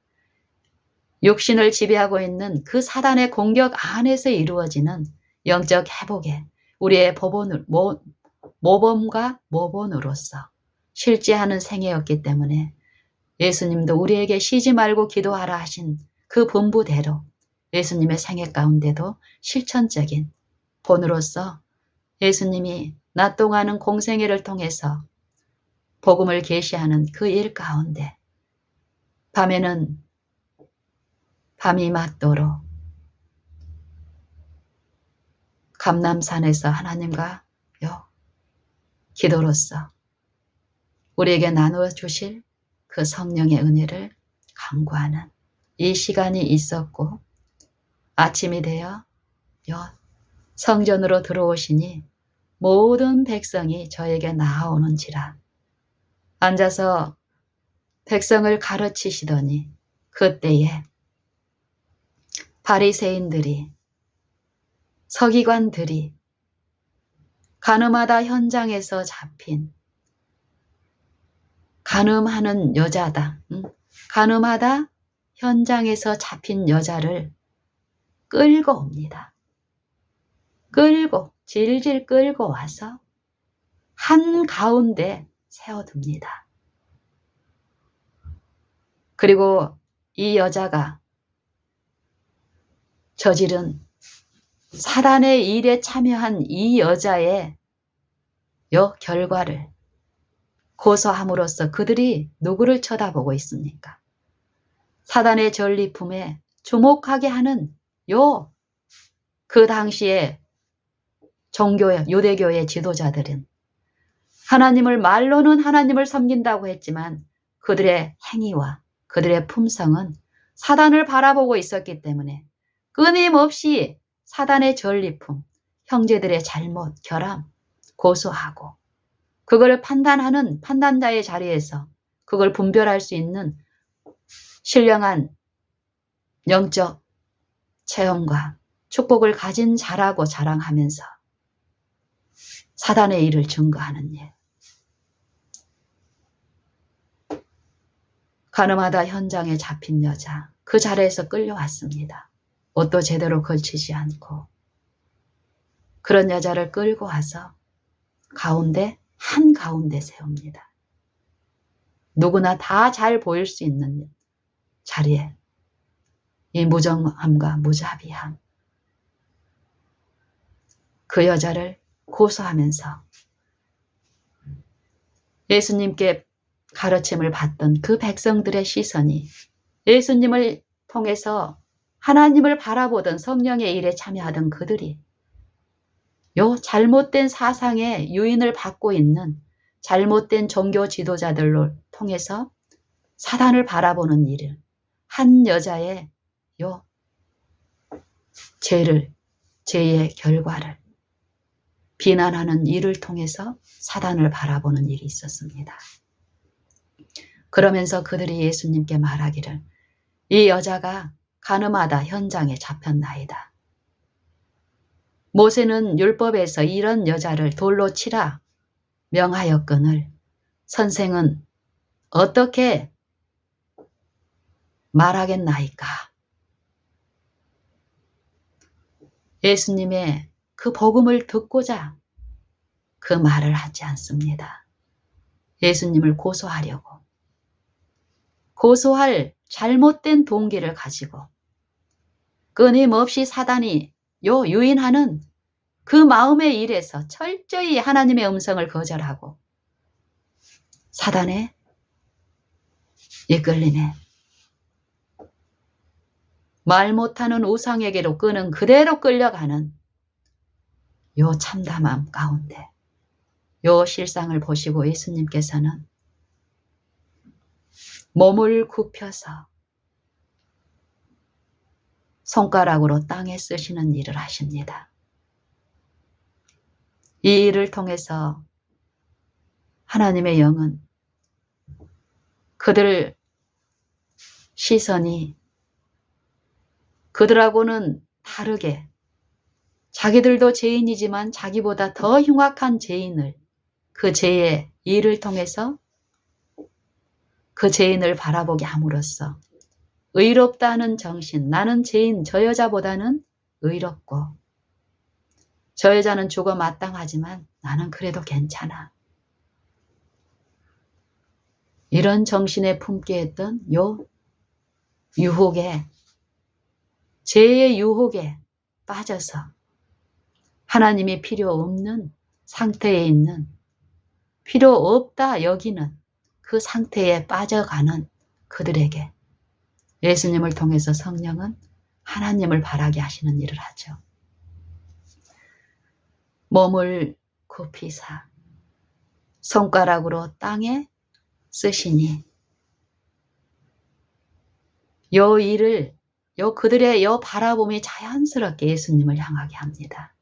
육신을 지배하고 있는 그 사단의 공격 안에서 이루어지는 영적 회복에 우리의 모범과 모본으로서 실제하는 생애였기 때문에 예수님도 우리에게 쉬지 말고 기도하라 하신 그 분부대로 예수님의 생애 가운데도 실천적인 본으로서 예수님이 낮 동안은 공생애를 통해서 복음을 계시하는 그 일 가운데 밤에는 밤이 맞도록 감람산에서 하나님과 기도로서 우리에게 나누어 주실 그 성령의 은혜를 간구하는 이 시간이 있었고 아침이 되어 성전으로 들어오시니 모든 백성이 저에게 나아오는지라. 앉아서 백성을 가르치시더니 그때에 바리새인들이 서기관들이 가늠하다 현장에서 잡힌 가늠하는 여자다. 가늠하다 현장에서 잡힌 여자를 끌고 옵니다. 질질 끌고 와서 한가운데 세워둡니다. 그리고 이 여자가 저지른 사단의 일에 참여한 이 여자의 결과를 고소함으로써 그들이 누구를 쳐다보고 있습니까? 사단의 전리품에 주목하게 하는 그 당시에 유대교의 지도자들은 하나님을 말로는 하나님을 섬긴다고 했지만 그들의 행위와 그들의 품성은 사단을 바라보고 있었기 때문에 끊임없이 사단의 전리품, 형제들의 잘못, 결함 고소하고 그걸 판단하는 판단자의 자리에서 그걸 분별할 수 있는 신령한 영적 체험과 축복을 가진 자라고 자랑하면서 사단의 일을 증거하는 일. 가늠하다 현장에 잡힌 여자, 그 자리에서 끌려왔습니다. 옷도 제대로 걸치지 않고 그런 여자를 끌고 와서 한가운데 세웁니다. 누구나 다 잘 보일 수 있는 자리에 이 무정함과 무자비함, 그 여자를 고소하면서 예수님께 가르침을 받던 그 백성들의 시선이 예수님을 통해서 하나님을 바라보던 성령의 일에 참여하던 그들이 잘못된 사상의 유인을 받고 있는 잘못된 종교 지도자들로 통해서 사단을 바라보는 일을 한 여자의 죄의 결과를 비난하는 일을 통해서 사단을 바라보는 일이 있었습니다. 그러면서 그들이 예수님께 말하기를 이 여자가 가늠하다 현장에 잡혔나이다. 모세는 율법에서 이런 여자를 돌로 치라 명하였거늘 선생은 어떻게 말하겠나이까? 예수님의 그 복음을 듣고자 그 말을 하지 않습니다. 예수님을 고소할 잘못된 동기를 가지고 끊임없이 사단이 유인하는 그 마음의 일에서 철저히 하나님의 음성을 거절하고 사단에 이끌리네. 말 못하는 우상에게로 끄는 그대로 끌려가는 요 참담함 가운데 요 실상을 보시고 예수님께서는 몸을 굽혀서 손가락으로 땅에 쓰시는 일을 하십니다. 이 일을 통해서 하나님의 영은 그들 시선이 그들하고는 다르게 자기들도 죄인이지만 자기보다 더 흉악한 죄인을 그 죄의 일을 통해서 그 죄인을 바라보게 함으로써 의롭다는 정신, 나는 죄인 저 여자보다는 의롭고 저 여자는 죽어 마땅하지만 나는 그래도 괜찮아. 이런 정신에 품게 했던 요 유혹에 죄의 유혹에 빠져서 하나님이 필요 없는 상태에 있는 필요 없다 여기는 그 상태에 빠져가는 그들에게 예수님을 통해서 성령은 하나님을 바라게 하시는 일을 하죠. 몸을 굽히사 손가락으로 땅에 쓰시니 요 일을 그들의 바라봄이 자연스럽게 예수님을 향하게 합니다.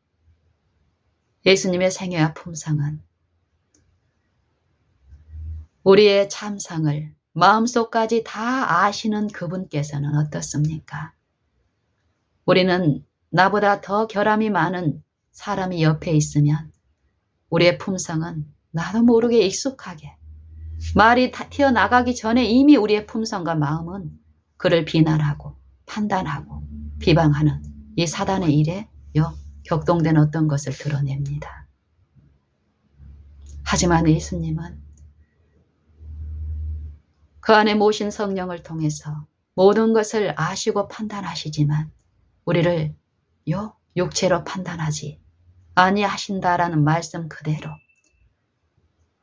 예수님의 생애와 품성은 우리의 참상을 마음속까지 다 아시는 그분께서는 어떻습니까? 우리는 나보다 더 결함이 많은 사람이 옆에 있으면 우리의 품성은 나도 모르게 익숙하게 말이 다 튀어나가기 전에 이미 우리의 품성과 마음은 그를 비난하고 판단하고 비방하는 이 사단의 일에 격동된 어떤 것을 드러냅니다. 하지만 예수님은 그 안에 모신 성령을 통해서 모든 것을 아시고 판단하시지만 우리를 육체로 판단하지 아니하신다라는 말씀 그대로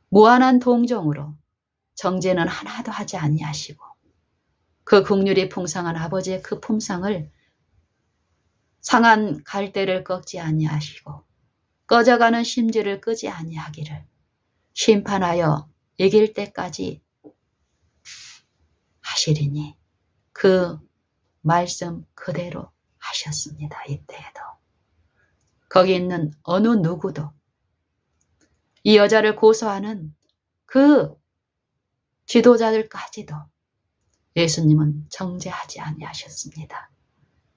무한한 동정으로 정죄는 하나도 하지 아니하시고 그 긍휼이 풍성한 아버지의 그 품성을 상한 갈대를 꺾지 아니하시고 꺼져가는 심지를 끄지 아니하기를 심판하여 이길 때까지 하시리니 그 말씀 그대로 하셨습니다. 이때에도 거기 있는 어느 누구도 이 여자를 고소하는 그 지도자들까지도 예수님은 정죄하지 아니하셨습니다.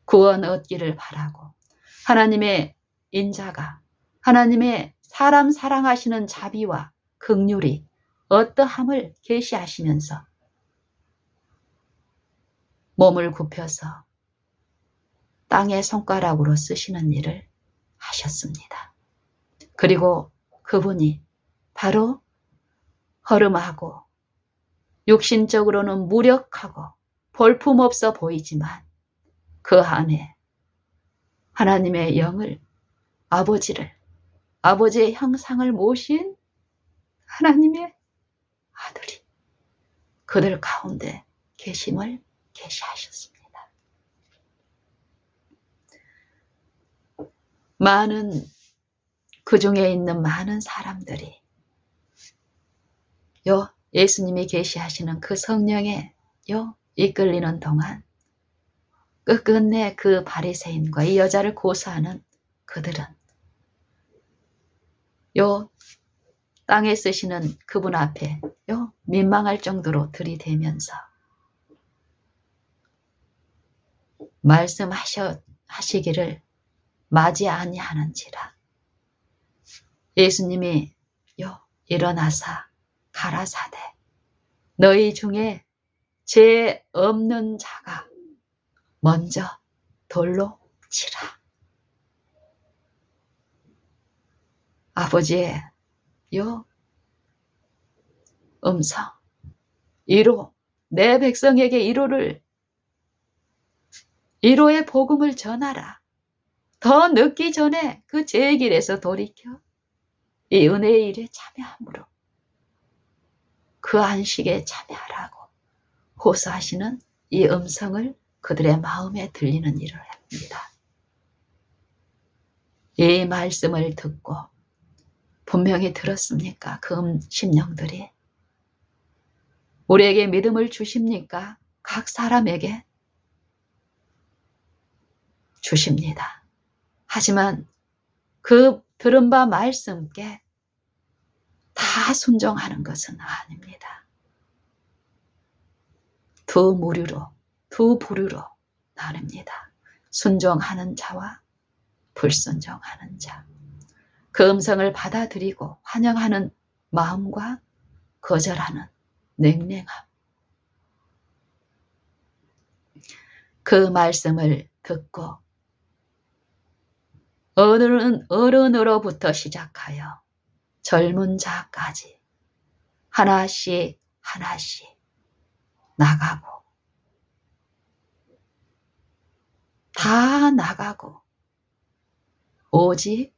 구원 얻기를 바라고 하나님의 인자가 하나님의 사람 사랑하시는 자비와 긍휼이 어떠함을 계시하시면서 몸을 굽혀서 땅에 손가락으로 쓰시는 일을 하셨습니다. 그리고 그분이 바로 허름하고 육신적으로는 무력하고 볼품없어 보이지만 그 안에 하나님의 영을 아버지의 형상을 모신 하나님의 아들이 그들 가운데 계심을 계시하셨습니다. 그 중에 있는 많은 사람들이 예수님이 계시하시는 그 성령에 이끌리는 동안 끝끝내 그 바리새인과 이 여자를 고소하는 그들은 땅에 쓰시는 그분 앞에 민망할 정도로 들이대면서 말씀하시기를 맞이 아니하는지라 예수님이 일어나사 가라사대 너희 중에 죄 없는 자가 먼저 돌로 치라. 아버지의 음성 이로 내 백성에게 이로의 복음을 전하라. 더 늦기 전에 그 제 길에서 돌이켜 이 은혜의 일에 참여함으로 그 안식에 참여하라고 호소하시는 이 음성을 그들의 마음에 들리는 일을 합니다. 이 말씀을 듣고 분명히 들었습니까? 그 심령들이 우리에게 믿음을 주십니까? 각 사람에게 주십니다. 하지만 그 들은 바 말씀께 다 순종하는 것은 아닙니다. 두 무류로, 두 부류로 나눕니다. 순종하는 자와 불순종하는 자. 그 음성을 받아들이고 환영하는 마음과 거절하는 냉랭함. 그 말씀을 듣고 어른으로부터 시작하여 젊은 자까지 하나씩 하나씩 나가고 다 나가고 오직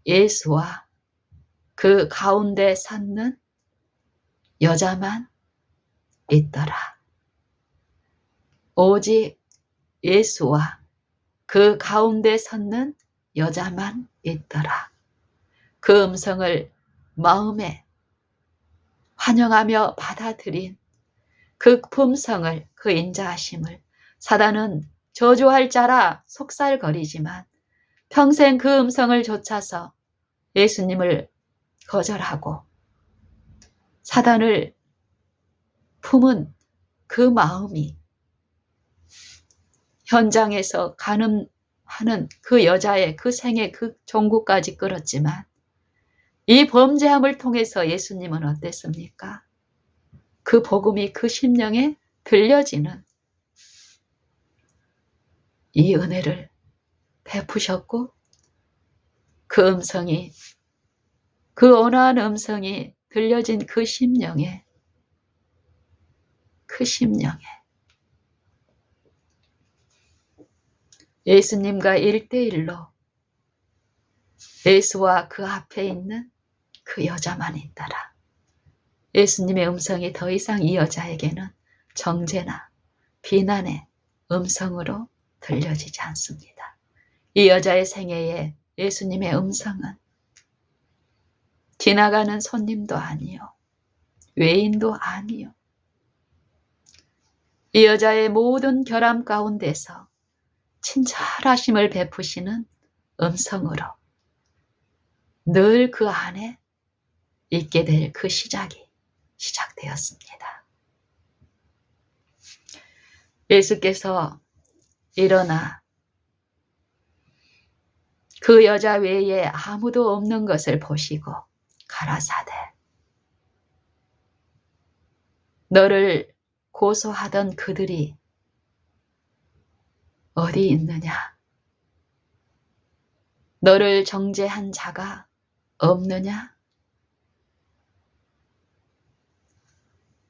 예수와 그 가운데 섰는 여자만 있더라. 오직 예수와 그 가운데 섰는 여자만 있더라. 그 음성을 마음에 환영하며 받아들인 그 품성을, 그 인자하심을 사단은 저주할 자라 속살거리지만 평생 그 음성을 좇아서 예수님을 거절하고 사단을 품은 그 마음이 현장에서 간음하는 그 여자의 그 생의 그 종구까지 끌었지만 이 범죄함을 통해서 예수님은 어땠습니까? 그 복음이 그 심령에 들려지는 이 은혜를 베푸셨고 그 음성이 그 온화한 음성이 들려진 그 심령에 예수님과 1대1로 예수와 그 앞에 있는 그 여자만 있더라. 예수님의 음성이 더 이상 이 여자에게는 정죄나 비난의 음성으로 들려지지 않습니다. 이 여자의 생애에 예수님의 음성은 지나가는 손님도 아니요, 외인도 아니요. 이 여자의 모든 결함 가운데서 친절하심을 베푸시는 음성으로 늘 그 안에 있게 될 그 시작이 시작되었습니다. 예수께서 일어나 그 여자 외에 아무도 없는 것을 보시고 가라사대 너를 고소하던 그들이 어디 있느냐? 너를 정죄한 자가 없느냐?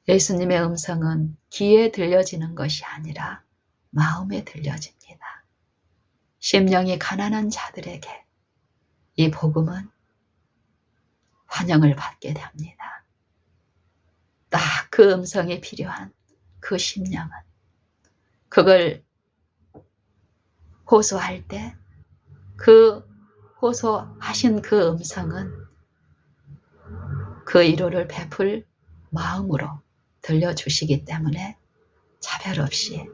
예수님의 음성은 귀에 들려지는 것이 아니라 마음에 들려집니다. 심령이 가난한 자들에게 이 복음은 환영을 받게 됩니다. 딱 그 음성이 필요한 그 심령은 그걸 호소할 때 그 호소하신 그 음성은 그 위로를 베풀 마음으로 들려주시기 때문에 차별 없이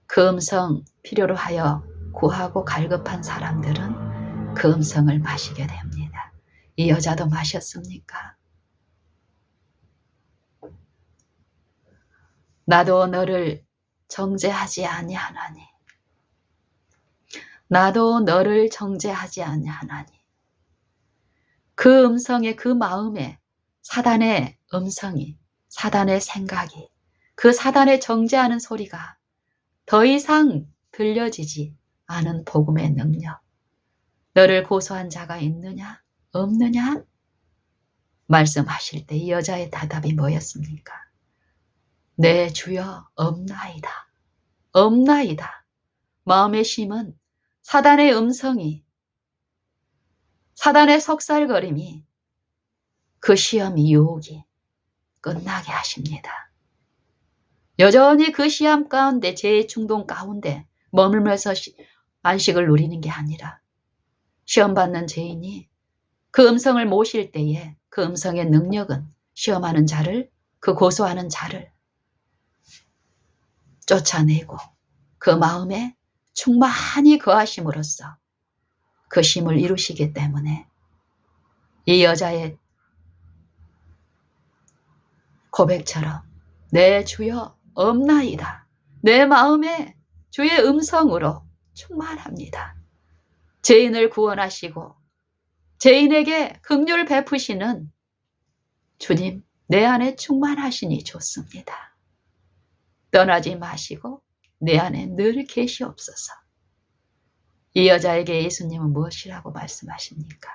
그 음성 필요로 하여 구하고 갈급한 사람들은 그 음성을 마시게 됩니다. 이 여자도 마셨습니까? 나도 너를 정죄하지 아니하나니 나도 너를 정죄하지 아니하나니 그 음성에 그 마음에 사단의 음성이 사단의 생각이 그 사단의 정죄하는 소리가 더 이상 들려지지 않은 복음의 능력. 너를 고소한 자가 있느냐 없느냐 말씀하실 때 이 여자의 대답이 뭐였습니까? 내 주여 없나이다. 없나이다. 마음의 심은 사단의 음성이, 사단의 속살거림이, 그 시험이 유혹이 끝나게 하십니다. 여전히 그 시험 가운데, 죄의 충동 가운데 머물면서 안식을 누리는 게 아니라 시험받는 죄인이 그 음성을 모실 때에 그 음성의 능력은 시험하는 자를, 그 고소하는 자를 쫓아내고 그 마음에 충만히 거하심으로써 그 심을 이루시기 때문에 이 여자의 고백처럼 내 주여 없나이다. 내 마음에 주의 음성으로 충만합니다. 죄인을 구원하시고 죄인에게 긍휼을 베푸시는 주님, 내 안에 충만하시니 좋습니다. 떠나지 마시고 내 안에 늘 계시옵소서. 이 여자에게 예수님은 무엇이라고 말씀하십니까?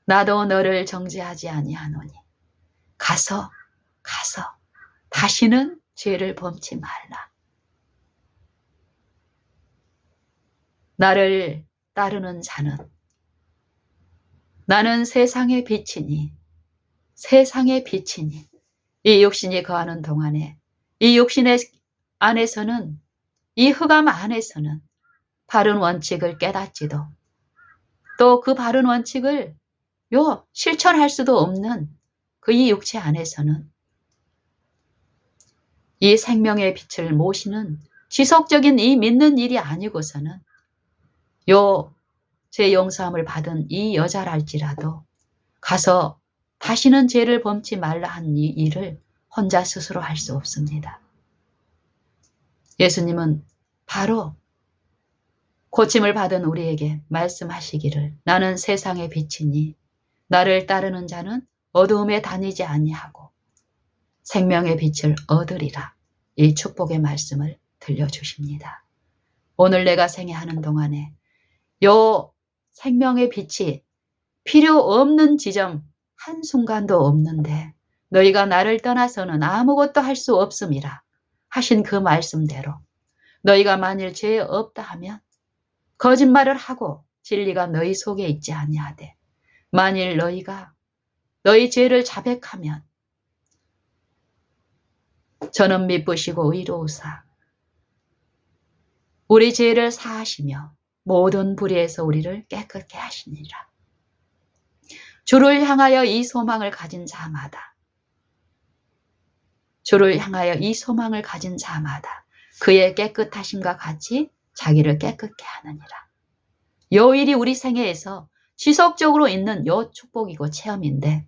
나도 너를 정죄하지 아니하노니 가서 다시는 죄를 범치 말라. 나를 따르는 자는 나는 세상의 빛이니 이 육신이 거하는 동안에 이 육신의 안에서는, 이 흑암 안에서는 바른 원칙을 깨닫지도 또 그 바른 원칙을 실천할 수도 없는 그 이 육체 안에서는 이 생명의 빛을 모시는 지속적인 이 믿는 일이 아니고서는 죄 용서함을 받은 이 여자랄지라도 가서 다시는 죄를 범치 말라 한 이 일을 혼자 스스로 할 수 없습니다. 예수님은 바로 고침을 받은 우리에게 말씀하시기를 나는 세상의 빛이니 나를 따르는 자는 어두움에 다니지 아니하고 생명의 빛을 얻으리라. 이 축복의 말씀을 들려주십니다. 오늘 내가 생애하는 동안에 생명의 빛이 필요 없는 지점 한순간도 없는데 너희가 나를 떠나서는 아무것도 할 수 없음이라 하신 그 말씀대로 너희가 만일 죄 없다 하면 거짓말을 하고 진리가 너희 속에 있지 아니하되 만일 너희가 너희 죄를 자백하면 저는 미쁘시고 의로우사 우리 죄를 사하시며 모든 불의에서 우리를 깨끗게 하시니라. 주를 향하여 이 소망을 가진 자마다 그의 깨끗하심과 같이 자기를 깨끗게 하느니라. 요 일이 우리 생애에서 지속적으로 있는 요 축복이고 체험인데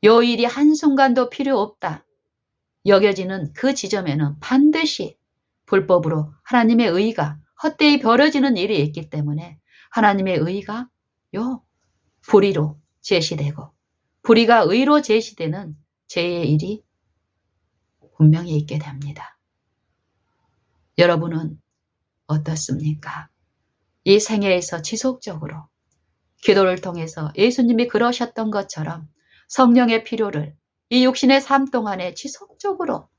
요 일이 한순간도 필요 없다 여겨지는 그 지점에는 반드시 불법으로 하나님의 의가 헛되이 벌어지는 일이 있기 때문에 하나님의 의가 불의로 제시되고 불의가 의로 제시되는 죄의 일이 분명히 있게 됩니다. 여러분은 어떻습니까? 이 생애에서 지속적으로 기도를 통해서 예수님이 그러셨던 것처럼 성령의 필요를 이 육신의 삶 동안에 지속적으로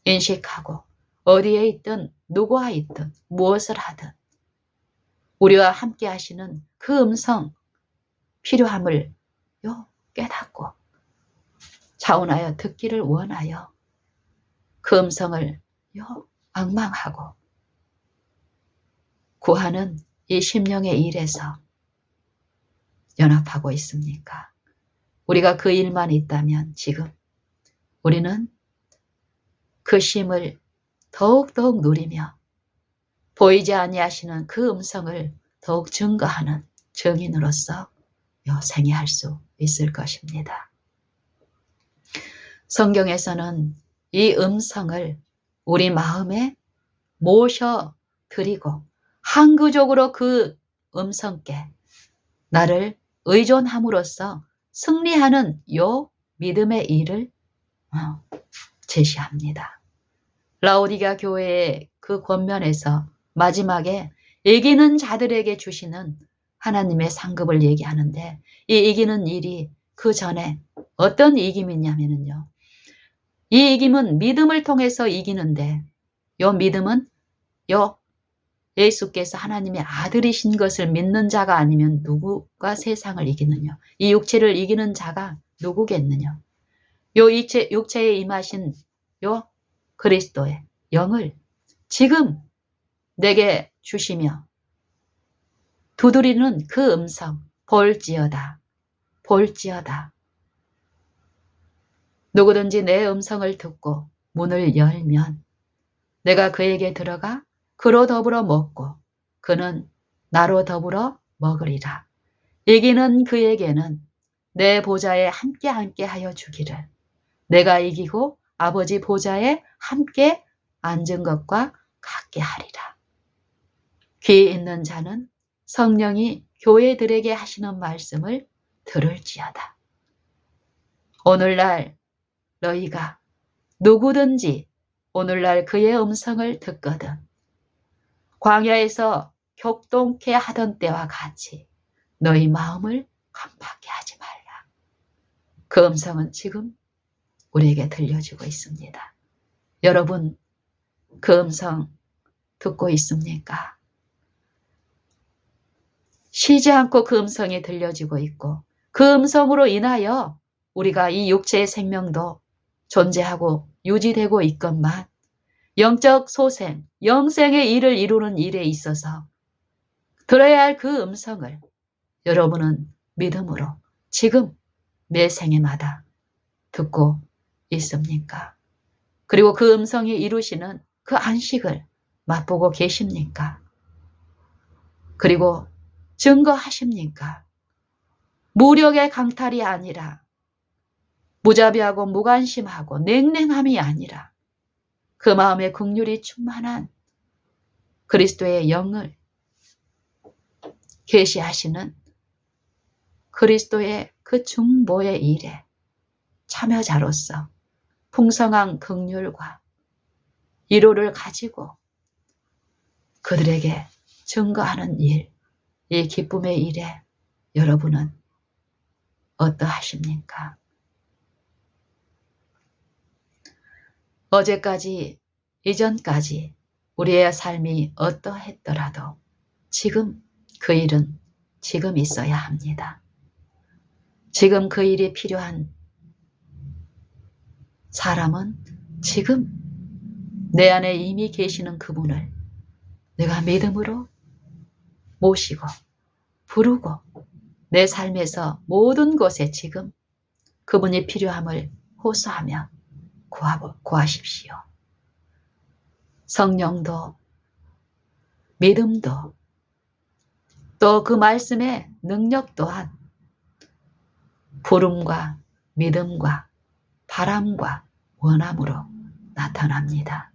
인식하고 어디에 있든 누구와 있든 무엇을 하든 우리와 함께 하시는 그 음성 필요함을 깨닫고 자원하여 듣기를 원하여 그 음성을 앙망하고 구하는 이 심령의 일에서 연합하고 있습니까? 우리가 그 일만 있다면 지금 우리는 그 쉼을 더욱더욱 누리며 보이지 아니하시는 그 음성을 더욱 증거하는 증인으로서 생애할 수 있을 것입니다. 성경에서는 이 음성을 우리 마음에 모셔드리고 항구적으로 그 음성께 나를 의존함으로써 승리하는 요 믿음의 일을 제시합니다. 라오디가 교회의 그 권면에서 마지막에 이기는 자들에게 주시는 하나님의 상급을 얘기하는데 이 이기는 일이 그 전에 어떤 이김이냐면요. 이 이김은 믿음을 통해서 이기는데 요 믿음은 예수께서 하나님의 아들이신 것을 믿는 자가 아니면 누구가 세상을 이기느냐? 이 육체를 이기는 자가 누구겠느냐? 요 육체에 임하신 요 그리스도의 영을 지금 내게 주시며 두드리는 그 음성, 볼지어다, 볼지어다. 누구든지 내 음성을 듣고 문을 열면 내가 그에게 들어가 그로 더불어 먹고 그는 나로 더불어 먹으리라. 이기는 그에게는 내 보좌에 함께 하여 주기를 내가 이기고 아버지 보좌에 함께 앉은 것과 같게 하리라. 귀 있는 자는 성령이 교회들에게 하시는 말씀을 들을지어다. 오늘날 너희가 누구든지 오늘날 그의 음성을 듣거든 광야에서 격동케 하던 때와 같이 너희 마음을 강팍게 하지 말라. 그 음성은 지금 우리에게 들려주고 있습니다. 여러분 그 음성 듣고 있습니까? 쉬지 않고 그 음성이 들려지고 있고 그 음성으로 인하여 우리가 이 육체의 생명도 존재하고 유지되고 있건만 영적 소생, 영생의 일을 이루는 일에 있어서 들어야 할 그 음성을 여러분은 믿음으로 지금 매 생애마다 듣고 있습니까? 그리고 그 음성이 이루시는 그 안식을 맛보고 계십니까? 그리고 증거하십니까? 무력의 강탈이 아니라 무자비하고 무관심하고 냉랭함이 아니라 그 마음에 긍휼이 충만한 그리스도의 영을 계시하시는 그리스도의 그 중보의 일에 참여자로서 풍성한 긍휼과 위로를 가지고 그들에게 증거하는 일, 이 기쁨의 일에 여러분은 어떠하십니까? 어제까지, 이전까지 우리의 삶이 어떠했더라도 지금 그 일은 지금 있어야 합니다. 지금 그 일이 필요한 사람은 지금 내 안에 이미 계시는 그분을 내가 믿음으로 모시고 부르고 내 삶에서 모든 곳에 지금 그분이 필요함을 호소하며 구하십시오. 성령도 믿음도 또 그 말씀의 능력 또한 부름과 믿음과 바람과 원함으로 나타납니다.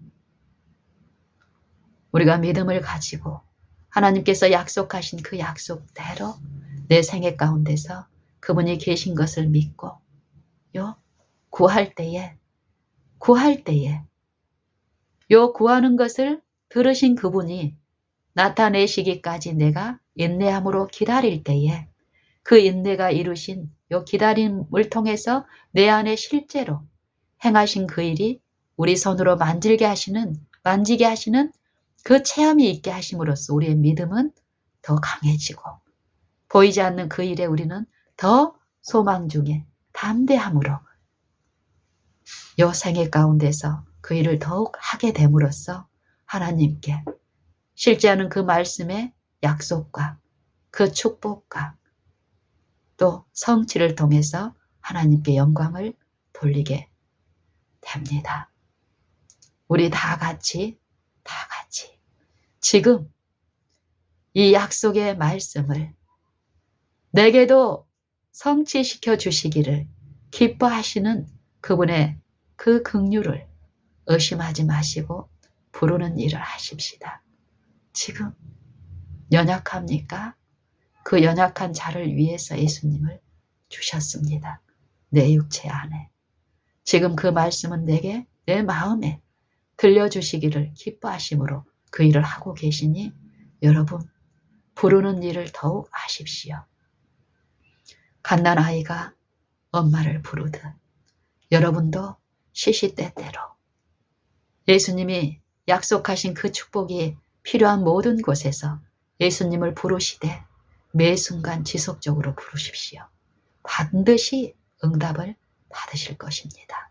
우리가 믿음을 가지고 하나님께서 약속하신 그 약속대로 내 생애 가운데서 그분이 계신 것을 믿고 구할 때에 구하는 것을 들으신 그분이 나타내시기까지 내가 인내함으로 기다릴 때에 그 인내가 이루신 기다림을 통해서 내 안에 실제로 행하신 그 일이 우리 손으로 만지게 하시는 그 체험이 있게 하심으로써 우리의 믿음은 더 강해지고 보이지 않는 그 일에 우리는 더 소망 중에 담대함으로 생애 가운데서 그 일을 더욱 하게 됨으로써 하나님께 실제하는 그 말씀의 약속과 그 축복과 또 성취를 통해서 하나님께 영광을 돌리게 됩니다. 우리 다 같이 지금 이 약속의 말씀을 내게도 성취시켜 주시기를 기뻐하시는 그분의 그 긍휼을 의심하지 마시고 부르는 일을 하십시다. 지금 연약합니까? 그 연약한 자를 위해서 예수님을 주셨습니다. 내 육체 안에. 지금 그 말씀은 내게 내 마음에 들려주시기를 기뻐하심으로 그 일을 하고 계시니 여러분 부르는 일을 더욱 하십시오. 갓난아이가 엄마를 부르듯 여러분도 시시때때로 예수님이 약속하신 그 축복이 필요한 모든 곳에서 예수님을 부르시되 매 순간 지속적으로 부르십시오. 반드시 응답을 받으실 것입니다.